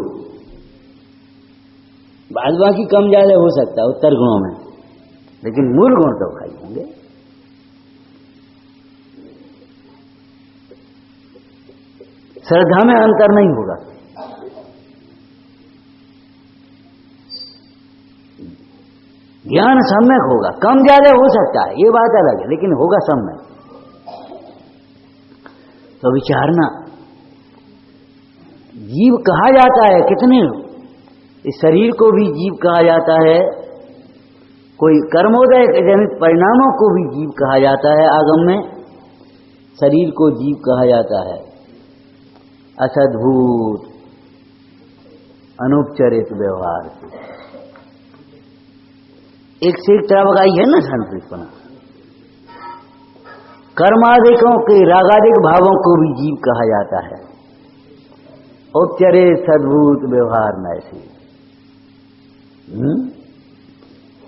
बाद बाकी कम ज्यादा हो सकता है उत्तर गुणों में, लेकिन मूल गुण तो खाई होंगे। श्रद्धा में अंतर नहीं होगा, ज्ञान सम्यक होगा, कम ज्यादा हो सकता है, ये बात अलग है, लेकिन होगा सम्यक। तो विचारना, जीव कहा जाता है कितने, इस शरीर को भी जीव कहा जाता है, कोई कर्मोदय जनित परिणामों को भी जीव कहा जाता है। आगम में शरीर को जीव कहा जाता है, असद्भूत अनुपचरित व्यवहार से। एक से एक तरह बगाई है ना संस्कृत। कर्मादिकों के रागादिक भावों को भी जीव कहा जाता है, औपचारिक सद्भूत व्यवहार में ऐसे।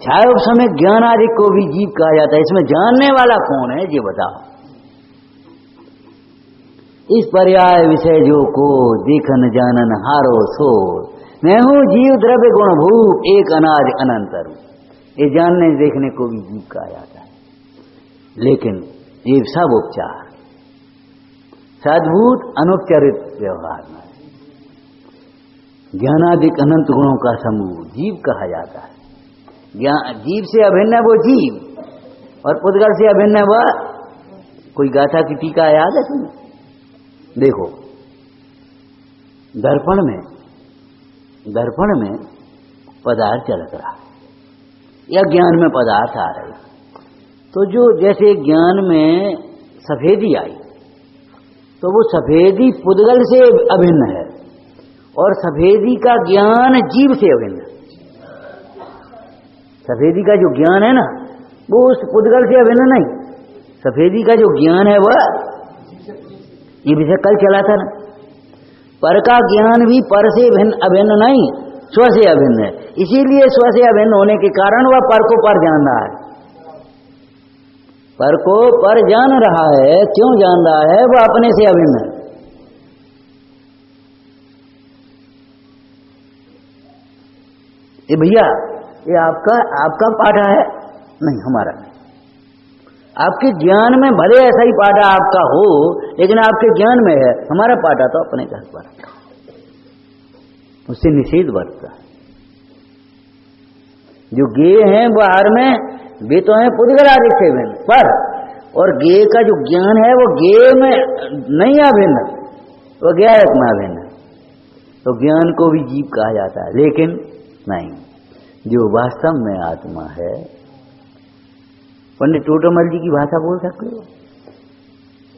चाहे उस समय ज्ञान आदि को भी जीव कहा जाता है। इसमें जानने वाला कौन है ये बताओ। इस पर्याय विषय जो को देखन जानन हारो सो, मैं हूं जीव द्रव्य गुण भूप एक अनाज अनंतर। ये जानने देखने को भी जीव कहा जाता है, लेकिन ये सब उपचार सद्भूत अनुपचारित व्यवहार में ज्ञानादिक अनंत गुणों का समूह जीव कहा जाता है। जीव से अभिन्न है वो जीव, और पुद्गल से अभिन्न है वह। कोई गाथा की टीका याद है तुम्हें? देखो, दर्पण में पदार्थ चलत रहा या ज्ञान में पदार्थ आ रहे, तो जो जैसे ज्ञान में सफेदी आई, तो वो सफेदी पुद्गल से अभिन्न है, और सफेदी का ज्ञान जीव से अभिन्न है। सफेदी का जो ज्ञान है ना, वो उस पुद्गल से अभिन्न नहीं। सफेदी का जो ज्ञान है वह, ये विषय कल चला था ना, पर का ज्ञान भी पर से अभिन्न नहीं, स्व से अभिन्न है। इसीलिए स्व से अभिन्न होने के कारण वह पर को पर जान रहा है। पर को पर जान रहा है, क्यों जान रहा है? वह अपने से अभिन्न है। ये भैया, ये आपका पाठा है? नहीं, हमारा नहीं। आपके ज्ञान में भले ऐसा ही पाठा आपका हो, लेकिन आपके ज्ञान में है। हमारा पाठा तो अपने घर पर, उससे निषेध बरतता है। जो गे हैं बाहर में वे तो हैं पुद्गल आदि से भिन्न, पर और गे का जो ज्ञान है वो गे में नहीं अभिन्न, वो ज्ञायक में अभिन्न। तो ज्ञान को भी जीव कहा जाता है, लेकिन नहीं, जो वास्तव में आत्मा है। पंडित टोटोमल जी की भाषा बोल सकते हो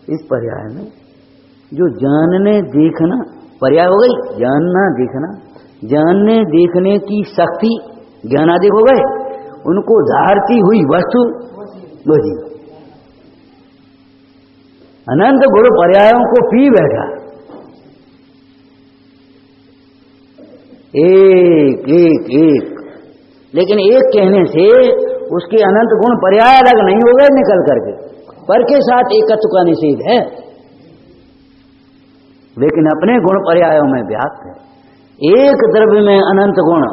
इस पर्याय में, जो जानने देखना, पर्याय हो गई जानना देखना, जानने देखने की शक्ति ज्ञानादि हो गए, उनको धारती हुई वस्तु वो जीव। अनंत गुण पर्यायों को पी बैठा, एक एक एक, लेकिन एक कहने से उसके अनंत गुण पर्याय अलग नहीं हो गए निकल करके, पर के साथ एकत्व का निषेध है, लेकिन अपने गुण पर्यायों में व्याप्त है। एक द्रव्य में अनंत गुण,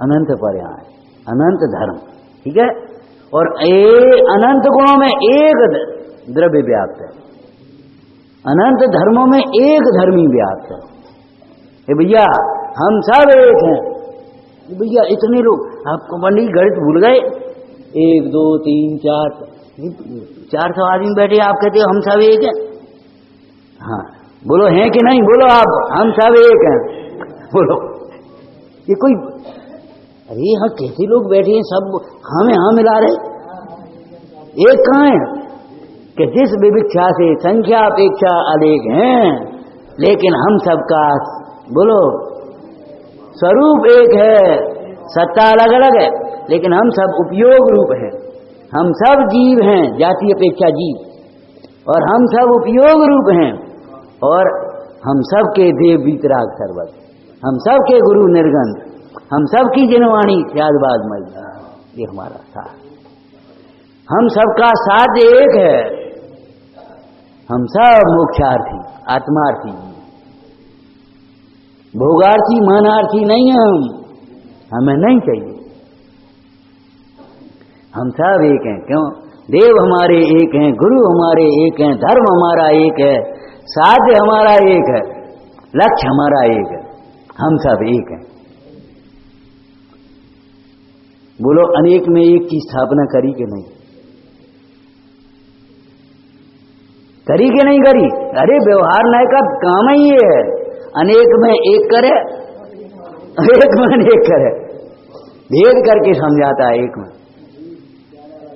अनंत पर्याय, अनंत धर्म, ठीक है, और अनंत गुणों में एक द्रव्य व्याप्त है, अनंत धर्मों में एक धर्मी व्याप्त है। भैया हम सब एक हैं, भैया इतने लोग, आपको पंडित गणित भूल गए, 1 2 3 400 आदमी बैठे, आप कहते हो हम सब एक हैं। हाँ बोलो हैं कि नहीं, बोलो आप, हम सब एक हैं, बोलो। ये कोई, अरे यहाँ कैसे लोग बैठे हैं, सब हमें हाँ मिला रहे, एक कहाँ है कि जिस विविक्षा से संख्या अपेक्षा अनेक हैं, लेकिन हम सबका बोलो स्वरूप एक है, सत्ता अलग अलग है, लेकिन हम सब उपयोग रूप हैं। हम सब जीव हैं, जाति अपेक्षा जीव, और हम सब उपयोग रूप हैं, और हम सब के देव वितराग सर्वत, हम सब के गुरु निर्गंध, हम सब की जिनवाणी त्यागबाद मई, ये हमारा साथ, हम सबका साथ एक है। हम सब मोक्षार्थी आत्मार्थी, भोगार्थी मानार्थी नहीं है, हमें नहीं चाहिए, हम सब एक हैं। क्यों? देव हमारे एक हैं, गुरु हमारे एक हैं, धर्म हमारा एक है, साध्य हमारा एक है, लक्ष्य हमारा एक है, हम सब एक हैं। बोलो अनेक में एक की स्थापना करी कि नहीं, करी कि नहीं करी? अरे व्यवहार न्याय का काम ही ये है, अनेक में एक करे, एक में अनेक करे, भेद करके समझाता है। एक में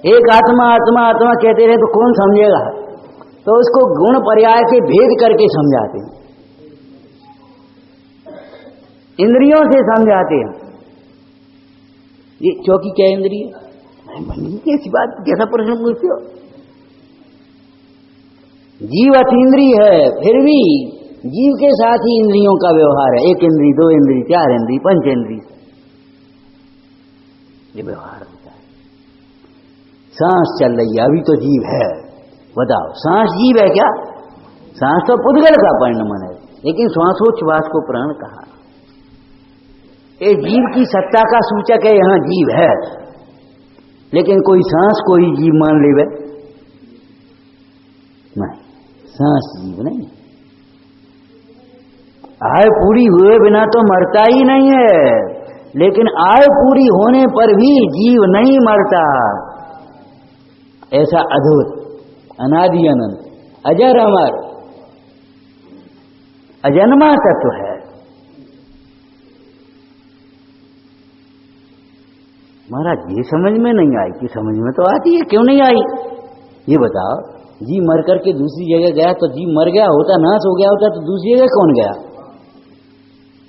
एक आत्मा आत्मा आत्मा कहते रहे तो कौन समझेगा, तो उसको गुण पर्याय से भेद करके समझाते हैं, इंद्रियों से समझाते हैं। ये चौकी क्या इंद्रिय? कैसी बात, कैसा प्रश्न पूछते हो? जीव अतीन्द्रिय है, फिर भी जीव के साथ ही इंद्रियों का व्यवहार है, 1 इंद्री 2 इंद्री 4 इंद्री 5 इंद्री, ये व्यवहार होता है। सांस चल रही है, अभी तो जीव है, बताओ सांस जीव है क्या? सांस तो पुद्गल का परिणाम है, लेकिन श्वासोच्छ्वास को प्राण कहा। ये जीव की सत्ता का सूचक है, यहां जीव है, लेकिन कोई सांस को ही जीव मान लेवे नहीं, सांस जीव नहीं। आय पूरी हुए बिना तो मरता ही नहीं है, लेकिन आय पूरी होने पर भी जीव नहीं मरता। ऐसा अद्भुत अनादि अनंत अजर अमर अजन्मा तत्व है। महाराज ये समझ में नहीं आई कि समझ में तो आती है, क्यों नहीं आई ये बताओ। जी मर करके दूसरी जगह गया तो जी मर गया होता, नाश हो गया होता तो दूसरी जगह कौन गया?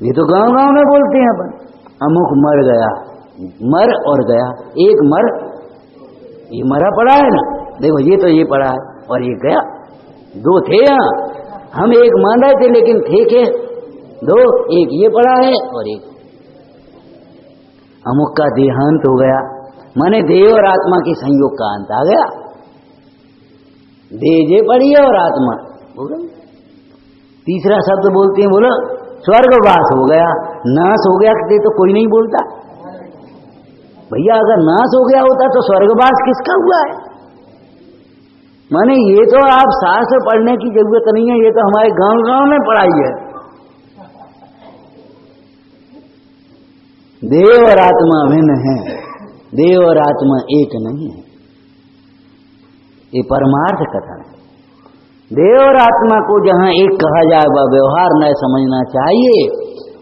ये तो गांव गांव में बोलते हैं अपन, अमुक मर गया, मर और गया, एक मर, ये मरा पड़ा है ना, देखो ये तो ये पड़ा है और ये गया, 2 थे यहाँ, हम एक मान रहे थे लेकिन थे के 2, एक ये पड़ा है और एक अमुक का देहांत हो गया, माने देह और आत्मा के संयोग का अंत आ गया, देह जे पड़ी है और आत्मा हो गई। तीसरा शब्द बोलते हैं, बोलो स्वर्गवास हो गया, नाश हो गया तो कोई नहीं बोलता। भैया अगर नाश हो गया होता तो स्वर्गवास किसका हुआ है? माने ये तो आप शास्त्र पढ़ने की जरूरत नहीं है, ये तो हमारे गांव गांव में पढ़ाई है। देह और आत्मा भिन्न है, देह और आत्मा एक नहीं है, ये परमार्थ कथन है। देह और आत्मा को जहां एक कहा जाए वह व्यवहार न समझना चाहिए,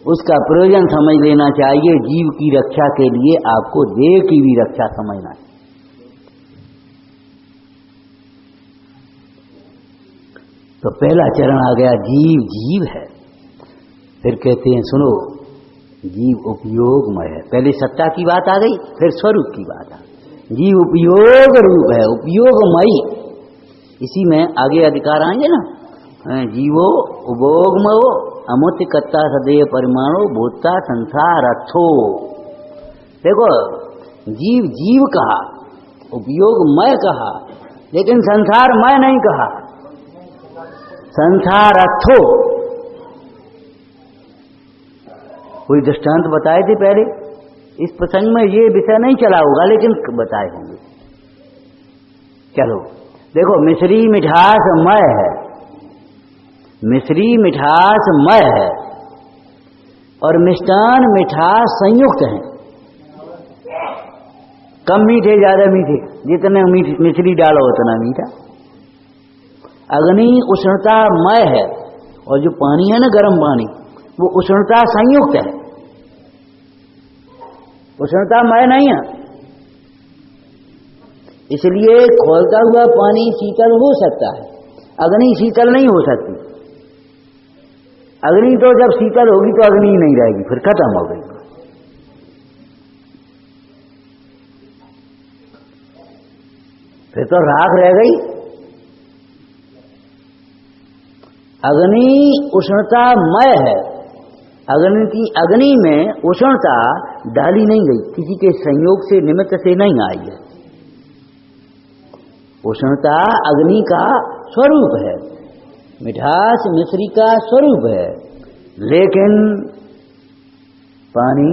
उसका प्रयोजन समझ लेना चाहिए। जीव की रक्षा के लिए आपको देह की भी रक्षा समझना चाहिए। तो पहला चरण आ गया, जीव जीव है। फिर कहते हैं सुनो, जीव उपयोगमय है। पहले सत्ता की बात आ गई, फिर स्वरूप की बात आ गई। जीव उपयोग रूप है, उपयोगमयी। इसी में आगे अधिकार आएंगे ना, जीवो उपयोगमयो अमुत्य कत्ता सदैव परिमाणो भूता संसार अर्थो। देखो, जीव जीव कहा, उपयोगमय कहा, लेकिन संसारमय नहीं कहा, संसार अर्थो। कोई दृष्टांत बताए थे पहले, इस प्रसंग में ये विषय नहीं चला होगा लेकिन बताए होंगे। चलो देखो, मिश्री मिठास मय है, मिश्री मिठास मय है और मिष्टान मिठास संयुक्त है। कम मीठे ज्यादा मीठे, जितने मिश्री डालो उतना मीठा। अग्नि उष्णता मय है और जो पानी है ना, गर्म पानी, वो उष्णता संयुक्त है, उष्णता मय नहीं है। इसलिए खौलता हुआ पानी शीतल हो सकता है, अग्नि शीतल नहीं हो सकती। अग्नि तो जब शीतल होगी तो अग्नि ही नहीं रहेगी, फिर खत्म हो गई। फिर तो राख रह गई। अग्नि उष्णतामय है, अग्नि में उष्णता डाली नहीं गई, किसी के संयोग से निमित्त से नहीं आई है। उष्णता अग्नि का स्वरूप है, मिठास मिश्री का स्वरूप है, लेकिन पानी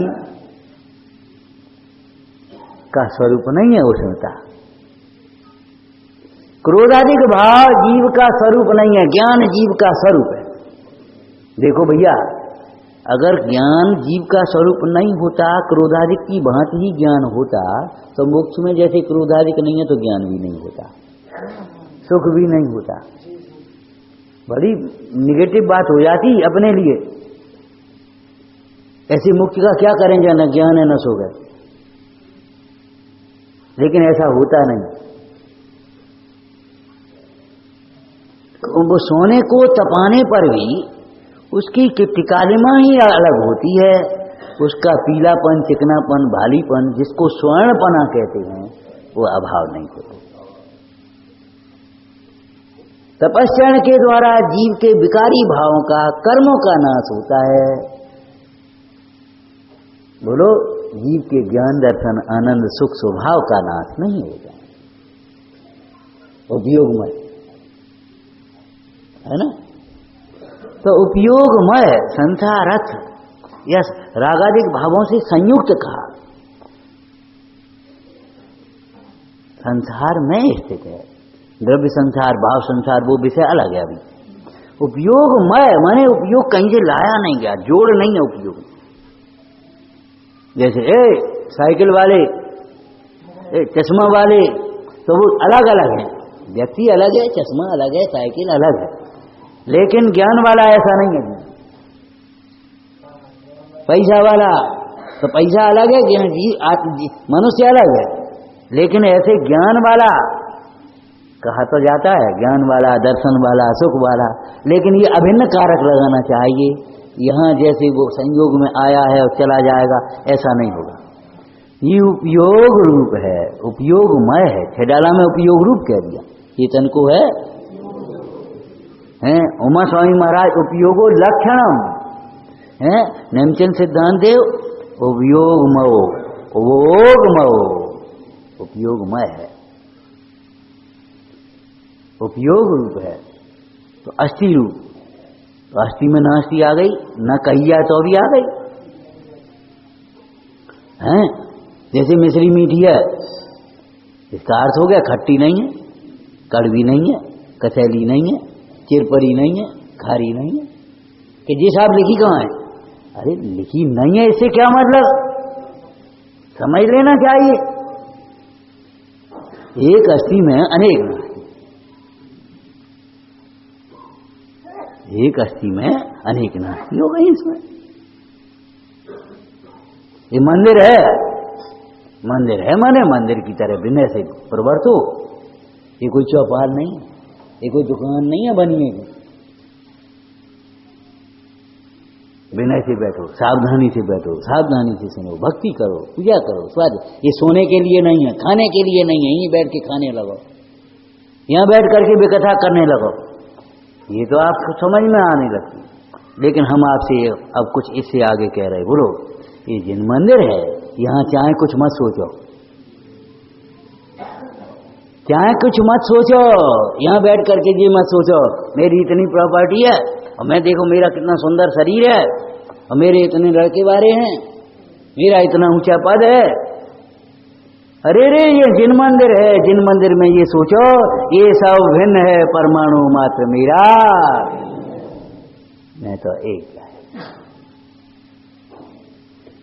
का स्वरूप नहीं है उष्णता। क्रोधाधिक भाव जीव का स्वरूप नहीं है, ज्ञान जीव का स्वरूप है। देखो भैया, अगर ज्ञान जीव का स्वरूप नहीं होता, क्रोधाधिक की भांति ही ज्ञान होता, तो मोक्ष में जैसे क्रोधाधिक नहीं है तो ज्ञान भी नहीं होता, सुख भी नहीं होता। बड़ी निगेटिव बात हो जाती अपने लिए। ऐसी मुक्ति का क्या करेंगे, न ज्ञान है न सुख है। लेकिन ऐसा होता नहीं। वो सोने को तपाने पर भी उसकी टिकालिमा ही अलग होती है, उसका पीलापन, चिकनापन, भालीपन, जिसको स्वर्णपना कहते हैं, वो अभाव नहीं होता। तपस्या के द्वारा जीव के विकारी भावों का, कर्मों का नाश होता है। बोलो, जीव के ज्ञान दर्शन आनंद सुख स्वभाव का नाश नहीं होता, उपयोगमय है ना। तो उपयोगमय संसार अर्थ या रागादिक भावों से संयुक्त कहा, संसार में स्थित है। द्रव्य संसार, भाव संसार, वो विषय अलग है। अभी उपयोगमय माने उपयोग कहीं से लाया नहीं गया, जोड़ नहीं है उपयोग। जैसे साइकिल वाले, चश्मा वाले, तो वो अलग अलग है, व्यक्ति अलग है, चश्मा अलग है, साइकिल अलग है। लेकिन ज्ञान वाला ऐसा नहीं है। पैसा वाला तो पैसा अलग है, मनुष्य अलग है, लेकिन ऐसे ज्ञान वाला कहा तो जाता है, ज्ञान वाला, दर्शन वाला, सुख वाला, लेकिन ये अभिन्न कारक लगाना चाहिए। यहां जैसे वो संयोग में आया है और चला जाएगा, ऐसा नहीं होगा। ये उपयोग रूप है, उपयोगमय है। छेडाला में उपयोग रूप कह दिया, चेतन को है। उमा स्वामी महाराज उपयोगो लक्षणम है, नेमचंद सिद्धांत देव उपयोगमयो, उपयोगमयो, उपयोगमय है, उपयोग रूप है। तो अस्थि रूप, तो अस्थि में नास्ति आ गई, न कही जाए तो भी आ गई हैं। जैसे मिश्री मीठी है, इसका अर्थ हो गया खट्टी नहीं है, कड़वी नहीं है, कचैली नहीं है, चिरपरी नहीं है, खारी नहीं है। कि जी साहब लिखी कहाँ है? अरे लिखी नहीं है, इससे क्या मतलब, समझ लेना चाहिए। एक अस्थि में अनेक नास्ति, एक अस्थि में अनेक नास्ति हो गई इसमें। ये मंदिर है, मंदिर है माने मंदिर की तरह विनय से प्रवर्तो। ये कोई चौपाल नहीं, ये कोई दुकान नहीं है बनिए की। विनय से बैठो, सावधानी से बैठो, सावधानी से सुनो, भक्ति करो, पूजा करो, स्वाद। ये सोने के लिए नहीं है, खाने के लिए नहीं है, यहीं बैठ के खाने लगो, यहाँ बैठ करके बेकथा करने लगो, ये तो आपको समझ में आने लगती। लेकिन हम आपसे अब कुछ इससे आगे कह रहे, बोलो ये जिन मंदिर है यहाँ चाहे कुछ मत सोचो, चाहे कुछ मत सोचो, यहाँ बैठ करके ये मत सोचो मेरी इतनी प्रॉपर्टी है और मैं देखो मेरा कितना सुंदर शरीर है और मेरे इतने लड़के बारे हैं, मेरा इतना ऊंचा पद है। अरे रे ये जिन मंदिर है, जिन मंदिर में ये सोचो ये सब भिन्न है, परमाणु मात्र मेरा, मैं तो एक है।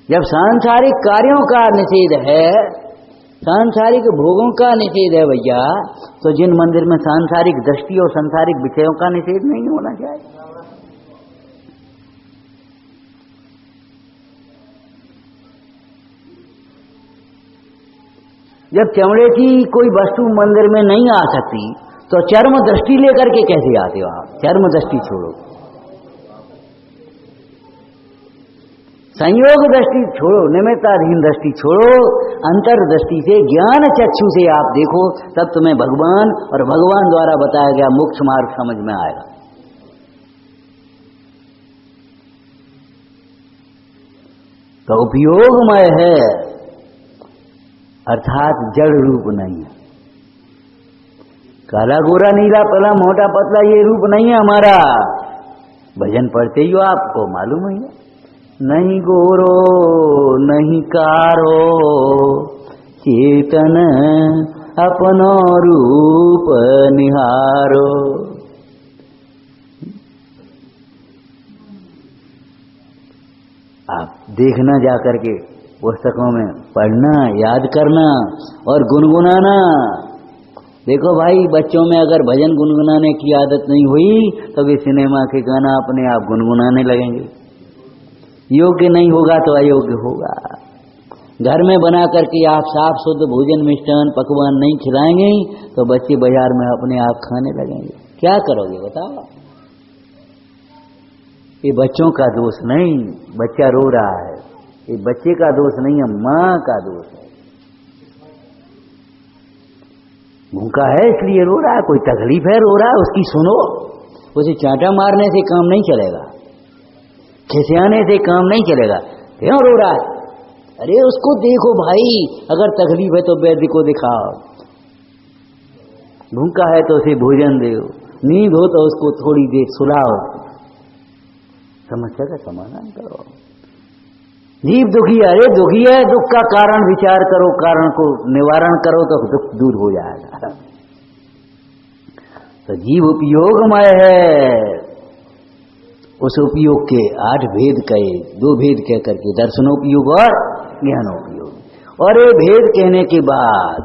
जब सांसारिक कार्यों का निषेध है, सांसारिक भोगों का निषेध है भैया, तो जिन मंदिर में सांसारिक दृष्टि और सांसारिक विषयों का निषेध नहीं होना चाहिए। जब चमड़े की कोई वस्तु मंदिर में नहीं आ सकती तो चर्म दृष्टि लेकर के कैसे आते हो आप? चर्म दृष्टि छोड़ो, संयोग दृष्टि छोड़ो, निमित्ताधीन दृष्टि छोड़ो, अंतर दृष्टि से ज्ञान चक्षु से आप देखो, तब तुम्हें भगवान और भगवान द्वारा बताया गया मोक्ष मार्ग समझ में आएगा। तो उपयोगमय है अर्थात जड़ रूप नहीं है। काला गोरा नीला पला मोटा पतला ये रूप नहीं है हमारा। भजन पढ़ते ही हो आपको मालूम ही है, नहीं गोरो नहीं कारो चेतन अपनो रूप निहारो। आप देखना जा करके पुस्तकों में, पढ़ना, याद करना और गुनगुनाना। देखो भाई बच्चों में अगर भजन गुनगुनाने की आदत नहीं हुई तो वे सिनेमा के गाना अपने आप गुनगुनाने लगेंगे। योग्य नहीं होगा तो अयोग्य होगा। घर में बना करके आप साफ शुद्ध भोजन मिष्टान पकवान नहीं खिलाएंगे तो बच्चे बाजार में अपने आप खाने लगेंगे। क्या करोगे बताओ? ये बच्चों का दोष नहीं, बच्चा रो रहा है, ये बच्चे का दोष नहीं है, माँ का दोष है। भूखा है इसलिए रो रहा है, कोई तकलीफ है रो रहा है, उसकी सुनो। उसे चांटा मारने से काम नहीं चलेगा, खिसियाने से काम नहीं चलेगा। क्यों रो रहा है? अरे उसको देखो भाई, अगर तकलीफ है तो वैद्य को दिखाओ, भूखा है तो उसे भोजन दो, नींद हो तो उसको थोड़ी देर सुलाओ, समस्या का समाधान करो। जीव दुखी है, अरे दुखी है, दुख का कारण विचार करो, कारण को निवारण करो तो दुख दूर हो जाएगा। तो जीव उपयोगमय है, उस उपयोग के 8 भेद कहे, 2 भेद कह करके दर्शनोपयोग और ज्ञानोपयोग। और ये भेद कहने के बाद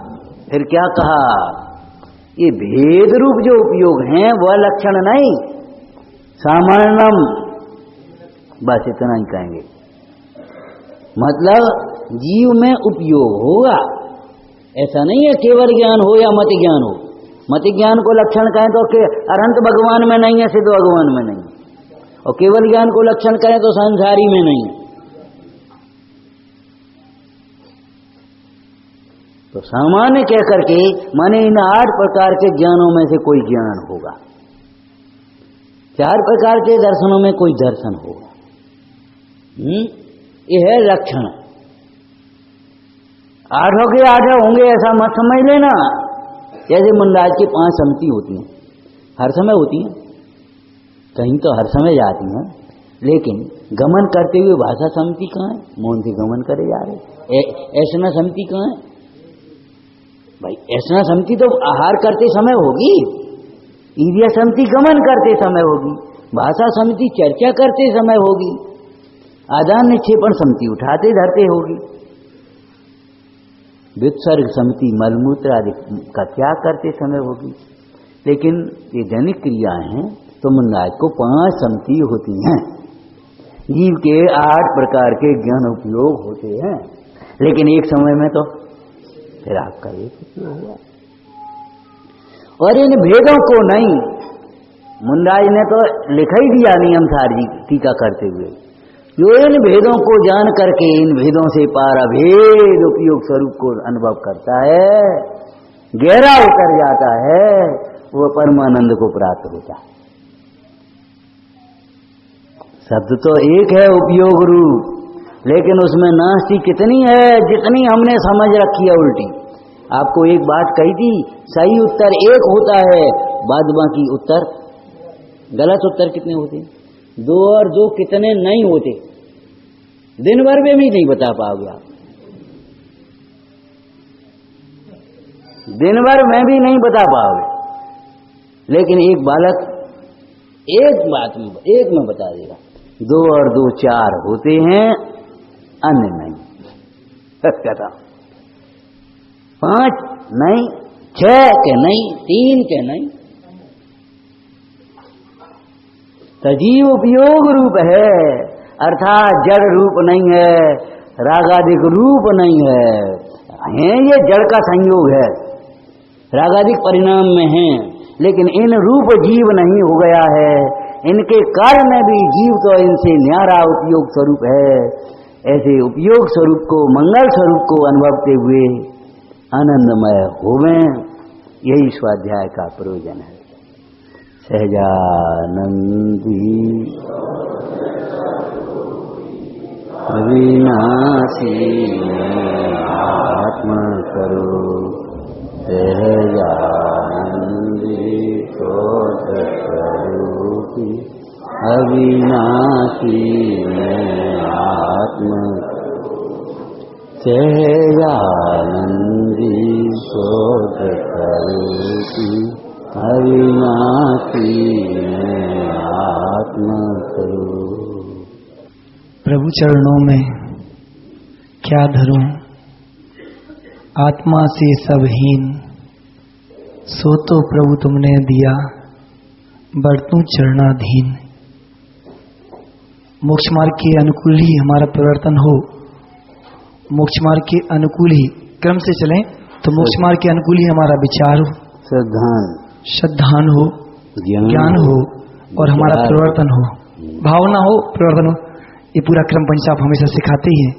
फिर क्या कहा? ये भेद रूप जो उपयोग हैं वह लक्षण नहीं, सामान्यम, बस इतना ही कहेंगे। मतलब जीव में उपयोग होगा, ऐसा नहीं है केवल ज्ञान हो या मति ज्ञान हो। मति ज्ञान को लक्षण कहें तो अनंत भगवान में नहीं है, सिद्ध भगवान में नहीं, और केवल ज्ञान को लक्षण कहें तो संसारी में नहीं है। तो सामान्य कह करके माने इन 8 प्रकार के ज्ञानों में से कोई ज्ञान होगा, 4 प्रकार के दर्शनों में कोई दर्शन होगा। यह है लक्षण। 8 के 8 होंगे ऐसा मत समझ लेना। जैसे मुंडाज की 5 सम्मति होती हैं, हर समय होती हैं, कहीं तो हर समय जाती हैं, लेकिन गमन करते हुए भाषा सम्मति कहाँ है? मौन से गमन करे जा रहे। ऐसा सम्मति कहाँ है भाई? ऐसा सम्मति तो आहार करते समय होगी, ईर्ष्या सम्मति गमन करते समय होगी, भाषा सम्मति चर्चा करते समय होगी, आदान निक्षेपण सम्मति उठाते धरते होगी। वित्सर्ग समिति मलमूत्र आदि का त्याग करते समय होगी। लेकिन ये दैनिक क्रियाएं हैं तो मुन्नाज को 5 समिति होती हैं। जीव के 8 प्रकार के ज्ञान उपयोग होते हैं, लेकिन एक समय में तो फिर आपका एक उपयोग हुआ। और इन भेदों को नहीं, मुन्नाज ने तो लिखा ही दिया नियम सार जी टीका करते हुए, जो इन भेदों को जान करके इन भेदों से पार अभेद उपयोग स्वरूप को अनुभव करता है, गहरा उतर जाता है, वो परमानंद को प्राप्त होता है। शब्द तो एक है उपयोग रूप, लेकिन उसमें नास्ती कितनी है, जितनी हमने समझ रखी है उल्टी। आपको एक बात कही थी, सही उत्तर एक होता है, बाद बाकी उत्तर गलत उत्तर कितने होते हैं? 2 और 2 कितने नहीं होते, दिन भर में भी नहीं बता पाओगे आप, दिन भर में भी नहीं बता पाओगे। लेकिन एक बालक एक बात में एक में बता देगा। 2 और 2 4 होते हैं, अन्य नहीं। कहता 5 नहीं, 6 के नहीं, 3 के नहीं। सजीव उपयोग रूप है, अर्थात जड़ रूप नहीं है, रागादिक रूप नहीं है। ये जड़ का संयोग है, रागादिक परिणाम में है, लेकिन इन रूप जीव नहीं हो गया है। इनके कार्य में भी जीव तो इनसे न्यारा उपयोग स्वरूप है। ऐसे उपयोग स्वरूप को, मंगल स्वरूप को अनुभवते हुए आनंदमय होवें, यही स्वाध्याय का प्रयोजन है। सहजानंदी अविनाशी आत्मा करो, सहजानंदी स्वरूपी अविनाशी आत्मा, सहजानंदी स्वरूपी अविनाशी आत्मा करो। प्रभु चरणों में क्या धरूं, आत्मा से सब हीन, सो तो प्रभु तुमने दिया, बरतूं चरणाधीन। मोक्ष मार्ग के अनुकूल ही हमारा परिवर्तन हो, मोक्ष मार्ग के अनुकूल ही क्रम से चलें तो मोक्ष मार्ग के अनुकूल ही हमारा विचार हो, श्रद्धान हो, ज्ञान हो और हमारा परिवर्तन हो, भावना हो, परिवर्तन हो। ये पूरा क्रम पंचाप हमेशा सिखाते ही है।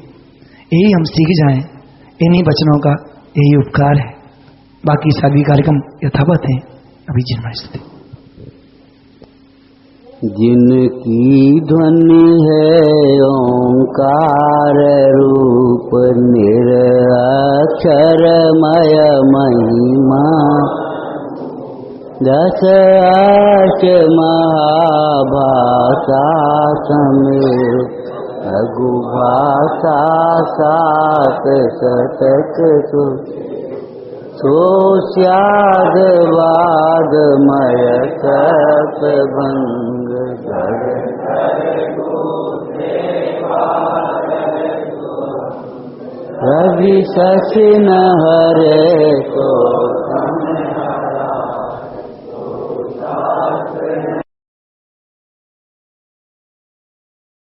यही हम सीख जाएं, इन्हीं वचनों का यही उपकार है। बाकी सभी कार्यक्रम यथावत हैं। अभी जन्माष्टमी जिनकी ध्वनि है ओंकार रूप, निरक्षरमय महिमा, 10 अष्ट महाभाषा समेत, लघु भाषा 7 शतक, सो स्याद वादमय सतभंग, रवि शशि न हरे को